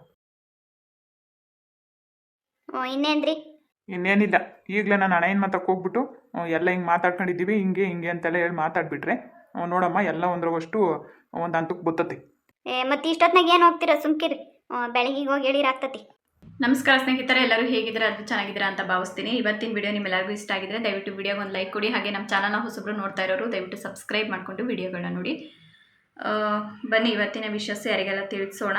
ಇನ್ನೇನ್ರಿ? ಇನ್ನೇನಿಲ್ಲ, ಈಗಲೇ ನಾನು ಹಣೆಯನ್ ಮಾತಕ್ಕೆ ಹೋಗ್ಬಿಟ್ಟು ಎಲ್ಲ ಹಿಂಗೆ ಮಾತಾಡ್ಕೊಂಡಿದ್ದೀವಿ, ಹಿಂಗೆ ಅಂತೆಲ್ಲ ಹೇಳಿ ಮಾತಾಡ್ಬಿಟ್ರೆ ನೋಡಮ್ಮ ಎಲ್ಲ ಒಂದ್ರವಷ್ಟು ಒಂದು ಹಂತಕ್ಕೆ ಬರ್ತತಿ. ಮತ್ತೆ ಇಷ್ಟೊತ್ನಾಗ ಏನು ಹೋಗ್ತೀರಾ? ಸುಮ್ಕಿರಿ, ಬೆಳಗ್ಗೆ ಹೋಗಿ ಹೇಳಿರಾಗ್ತತಿ. ನಮಸ್ಕಾರ ಸ್ನೇಹಿತರೆ, ಎಲ್ಲರೂ ಹೇಗಿದ್ದೀರಾ? ಅದು ಚೆನ್ನಾಗಿದ್ದೀರಾ ಅಂತ ಭಾವಿಸ್ತೀನಿ. ಇವತ್ತಿನ ವಿಡಿಯೋ ನಿಮ್ಮೆಲ್ಲರಿಗೂ ಇಷ್ಟ ಆಗಿದ್ರೆ ದಯವಿಟ್ಟು ವಿಡಿಯೋಗೆ ಒಂದು ಲೈಕ್ ಕೊಡಿ. ಹಾಗೆ ನಮ್ಮ ಚಾನಲ್ನ ಹೊಸಬ್ರು ನೋಡ್ತಾ ಇರೋರು ದಯವಿಟ್ಟು ಸಬ್ಸ್ಕ್ರೈಬ್ ಮಾಡಿಕೊಂಡು ವಿಡಿಯೋಗಳನ್ನ ನೋಡಿ. ಬನ್ನಿ ಇವತ್ತಿನ ವಿಷಯಸ್ ಯಾರಿಗೆಲ್ಲ ತಿಳಿಸೋಣ.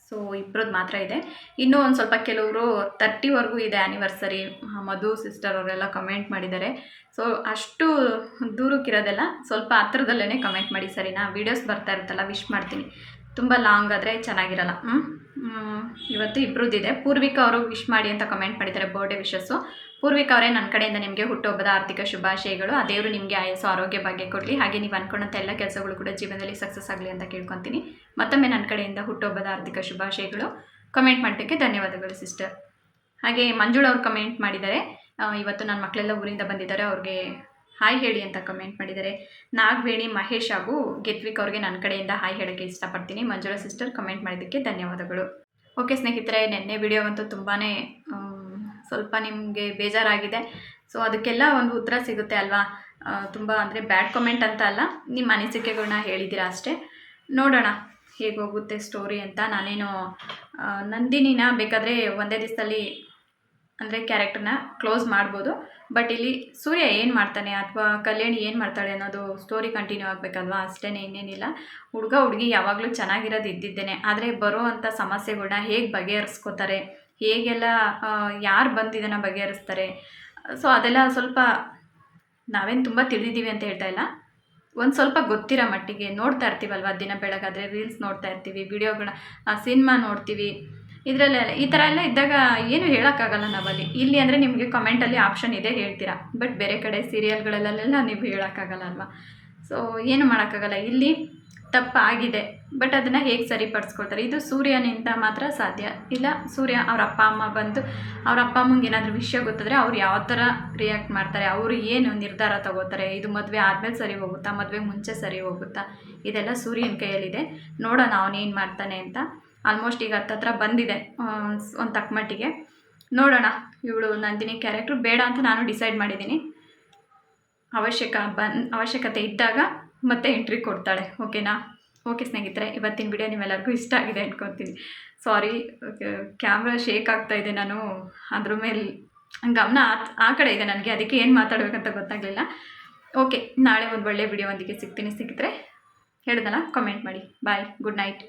ಸೊ ಇಬ್ಬರದ್ದು ಮಾತ್ರ ಇದೆ, ಇನ್ನೂ ಒಂದು ಸ್ವಲ್ಪ ಕೆಲವರು 30ವರೆಗೂ ಇದೆ ಆ್ಯನಿವರ್ಸರಿ. ಮಧು ಸಿಸ್ಟರ್ ಅವರೆಲ್ಲ ಕಮೆಂಟ್ ಮಾಡಿದ್ದಾರೆ. ಸೊ ಅಷ್ಟು ದೂರಕ್ಕಿರೋದೆಲ್ಲ ಸ್ವಲ್ಪ ಹತ್ರದಲ್ಲೇ ಕಮೆಂಟ್ ಮಾಡಿ, ಸರಿನಾ? ವೀಡಿಯೋಸ್ ಬರ್ತಾ ಇರುತ್ತಲ್ಲ, ವಿಶ್ ಮಾಡ್ತೀನಿ. ತುಂಬ ಲಾಂಗ್ ಆದರೆ ಚೆನ್ನಾಗಿರಲ್ಲ. ಇವತ್ತು ಇಬ್ಬರದ್ದಿದೆ. ಪೂರ್ವಿಕಾ ಅವರು ವಿಶ್ ಮಾಡಿ ಅಂತ ಕಮೆಂಟ್ ಮಾಡಿದ್ದಾರೆ, ಬರ್ಡೇ ವಿಶಸ್ಸು. ಪೂರ್ವಿಕಾ ಅವರೇ, ನನ್ನ ಕಡೆಯಿಂದ ನಿಮಗೆ ಹುಟ್ಟುಹಬ್ಬದ ಆರ್ಥಿಕ ಶುಭಾಶಯಗಳು. ಆ ದೇವರು ನಿಮಗೆ ಆಯಸ್ಸು ಆರೋಗ್ಯ ಭಾಗ್ಯ ಕೊಡಲಿ. ಹಾಗೆ ನೀವು ಅಂದ್ಕೊಂಡಂಥ ಎಲ್ಲ ಕೆಲಸಗಳು ಕೂಡ ಜೀವನದಲ್ಲಿ ಸಕ್ಸಸ್ ಆಗಲಿ ಅಂತ ಕೇಳ್ಕೊತೀನಿ. ಮತ್ತೊಮ್ಮೆ ನನ್ನ ಕಡೆಯಿಂದ ಹುಟ್ಟುಹಬ್ಬದ ಆರ್ಥಿಕ ಶುಭಾಶಯಗಳು. ಕಮೆಂಟ್ ಮಾಡೋದಕ್ಕೆ ಧನ್ಯವಾದಗಳು ಸಿಸ್ಟರ್. ಹಾಗೆ ಮಂಜುಳಾ ಅವರು ಕಮೆಂಟ್ ಮಾಡಿದ್ದಾರೆ, ಇವತ್ತು ನನ್ನ ಮಕ್ಕಳೆಲ್ಲ ಊರಿಂದ ಬಂದಿದ್ದಾರೆ, ಅವ್ರಿಗೆ ಹಾಯ್ ಹೇಳಿ ಅಂತ ಕಮೆಂಟ್ ಮಾಡಿದ್ದಾರೆ. ನಾಗವೇಣಿ ಮಹೇಶ್ ಹಾಗೂ ಗೆತ್ವಿಕ್ ಅವ್ರಿಗೆ ನನ್ನ ಕಡೆಯಿಂದ ಹಾಯ್ ಹೇಳೋಕ್ಕೆ ಇಷ್ಟಪಡ್ತೀನಿ. ಮಂಜುಳಾ ಸಿಸ್ಟರ್ ಕಮೆಂಟ್ ಮಾಡಿದ್ದಕ್ಕೆ ಧನ್ಯವಾದಗಳು. ಓಕೆ ಸ್ನೇಹಿತರೆ, ನೆನ್ನೆ ವಿಡಿಯೋವಂತೂ ತುಂಬಾ ಸ್ವಲ್ಪ ನಿಮಗೆ ಬೇಜಾರಾಗಿದೆ. ಸೊ ಅದಕ್ಕೆಲ್ಲ ಒಂದು ಉತ್ತರ ಸಿಗುತ್ತೆ ಅಲ್ವಾ? ತುಂಬ ಅಂದರೆ ಬ್ಯಾಡ್ ಕಮೆಂಟ್ ಅಂತ ಅಲ್ಲ, ನಿಮ್ಮ ಅನಿಸಿಕೆಗಳನ್ನ ಹೇಳಿದ್ದೀರಾ ಅಷ್ಟೇ. ನೋಡೋಣ ಹೇಗೆ ಹೋಗುತ್ತೆ ಸ್ಟೋರಿ ಅಂತ. ನಾನೇನು ನಂದಿನಿನ ಬೇಕಾದರೆ ಒಂದೇ ದಿವಸದಲ್ಲಿ ಅಂದರೆ ಕ್ಯಾರೆಕ್ಟರ್ನ ಕ್ಲೋಸ್ ಮಾಡ್ಬೋದು. ಬಟ್ ಇಲ್ಲಿ ಸೂರ್ಯ ಏನು ಮಾಡ್ತಾನೆ ಅಥವಾ ಕಲ್ಯಾಣಿ ಏನು ಮಾಡ್ತಾಳೆ ಅನ್ನೋದು ಸ್ಟೋರಿ ಕಂಟಿನ್ಯೂ ಆಗಬೇಕಲ್ವಾ, ಅಷ್ಟೇ, ಇನ್ನೇನಿಲ್ಲ. ಹುಡುಗಿ ಯಾವಾಗಲೂ ಚೆನ್ನಾಗಿರೋದು ಇದ್ದಿದ್ದೇನೆ. ಆದರೆ ಬರೋ ಅಂಥ ಸಮಸ್ಯೆಗಳನ್ನ ಹೇಗೆ ಬಗೆಹರಿಸ್ಕೋತಾರೆ, ಹೇಗೆಲ್ಲ ಯಾರು ಬಂದಿದ್ದನ್ನು ಬಗೆಹರಿಸ್ತಾರೆ, ಸೊ ಅದೆಲ್ಲ ಸ್ವಲ್ಪ ನಾವೇನು ತುಂಬ ತಿಳಿದಿದ್ದೀವಿ ಅಂತ ಹೇಳ್ತಾ ಇಲ್ಲ, ಒಂದು ಸ್ವಲ್ಪ ಗೊತ್ತಿರೋ ಮಟ್ಟಿಗೆ ನೋಡ್ತಾ ಇರ್ತೀವಲ್ವ. ದಿನ ಬೆಳಗಾದರೆ ರೀಲ್ಸ್ ನೋಡ್ತಾ ಇರ್ತೀವಿ, ವಿಡಿಯೋಗಳ ಸಿನಿಮಾ ನೋಡ್ತೀವಿ. ಇದರಲ್ಲೆಲ್ಲ ಈ ಥರ ಎಲ್ಲ ಇದ್ದಾಗ ಏನು ಹೇಳೋಕ್ಕಾಗಲ್ಲ ನಾವಲ್ಲಿ. ಇಲ್ಲಿ ಅಂದರೆ ನಿಮಗೆ ಕಮೆಂಟಲ್ಲಿ ಆಪ್ಷನ್ ಇದೆ, ಹೇಳ್ತೀರಾ. ಬಟ್ ಬೇರೆ ಕಡೆ ಸೀರಿಯಲ್ಗಳಲ್ಲೆಲ್ಲ ನೀವು ಹೇಳೋಕ್ಕಾಗಲ್ಲ ಅಲ್ವಾ. ಸೊ ಏನು ಮಾಡೋಕ್ಕಾಗಲ್ಲ, ಇಲ್ಲಿ ತಪ್ಪಾಗಿದೆ. ಬಟ್ ಅದನ್ನು ಹೇಗೆ ಸರಿಪಡಿಸ್ಕೊಳ್ತಾರೆ, ಇದು ಸೂರ್ಯನಿಂದ ಮಾತ್ರ ಸಾಧ್ಯ. ಇಲ್ಲ ಸೂರ್ಯ ಅವ್ರ ಅಪ್ಪ ಅಮ್ಮ ಬಂದು ಅವ್ರ ಅಪ್ಪ ಅಮ್ಮಂಗೆ ಏನಾದರೂ ವಿಷಯ ಗೊತ್ತಿದ್ರೆ ಅವ್ರು ಯಾವ ಥರ ರಿಯಾಕ್ಟ್ ಮಾಡ್ತಾರೆ, ಅವರು ಏನು ನಿರ್ಧಾರ ತಗೋತಾರೆ, ಇದು ಮದುವೆ ಆದಮೇಲೆ ಸರಿ ಹೋಗುತ್ತಾ, ಮದುವೆಗೆ ಮುಂಚೆ ಸರಿ ಹೋಗುತ್ತಾ, ಇದೆಲ್ಲ ಸೂರ್ಯನ ಕೈಯಲ್ಲಿದೆ. ನೋಡೋಣ ಅವನೇನು ಮಾಡ್ತಾನೆ ಅಂತ. ಆಲ್ಮೋಸ್ಟ್ ಈಗ ಹತ್ತತ್ರ ಬಂದಿದೆ ಒಂದು ತಕ್ಕ ಮಟ್ಟಿಗೆ. ನೋಡೋಣ. ಇವಳು ನಂದಿನಿ ಕ್ಯಾರೆಕ್ಟ್ರು ಬೇಡ ಅಂತ ನಾನು ಡಿಸೈಡ್ ಮಾಡಿದ್ದೀನಿ. ಅವಶ್ಯಕತೆ ಇದ್ದಾಗ ಮತ್ತೆ ಎಂಟ್ರಿ ಕೊಡ್ತಾಳೆ. ಓಕೆನಾ? ಓಕೆ ಸ್ನೇಹಿತರೆ, ಇವತ್ತಿನ ವಿಡಿಯೋ ನಿಮ್ಮೆಲ್ಲರಿಗೂ ಇಷ್ಟ ಆಗಿದೆ ಅಂದ್ಕೊತೀನಿ. ಸಾರಿ, ಕ್ಯಾಮ್ರಾ ಶೇಕ್ ಆಗ್ತಾಯಿದೆ, ನಾನು ಅದ್ರ ಮೇಲೆ ಗಮನ ಆ ಕಡೆ ಇದೆ ನನಗೆ, ಅದಕ್ಕೆ ಏನು ಮಾತಾಡಬೇಕಂತ ಗೊತ್ತಾಗಲಿಲ್ಲ. ಓಕೆ, ನಾಳೆ ಒಂದು ಒಳ್ಳೆಯ ವಿಡಿಯೋ ಒಂದಿಗೆ ಸಿಗ್ತೀನಿ ಸ್ನೇಹಿತರೆ. ಹೇಳಿದಲ್ಲ, ಕಾಮೆಂಟ್ ಮಾಡಿ. ಬಾಯ್, ಗುಡ್ ನೈಟ್.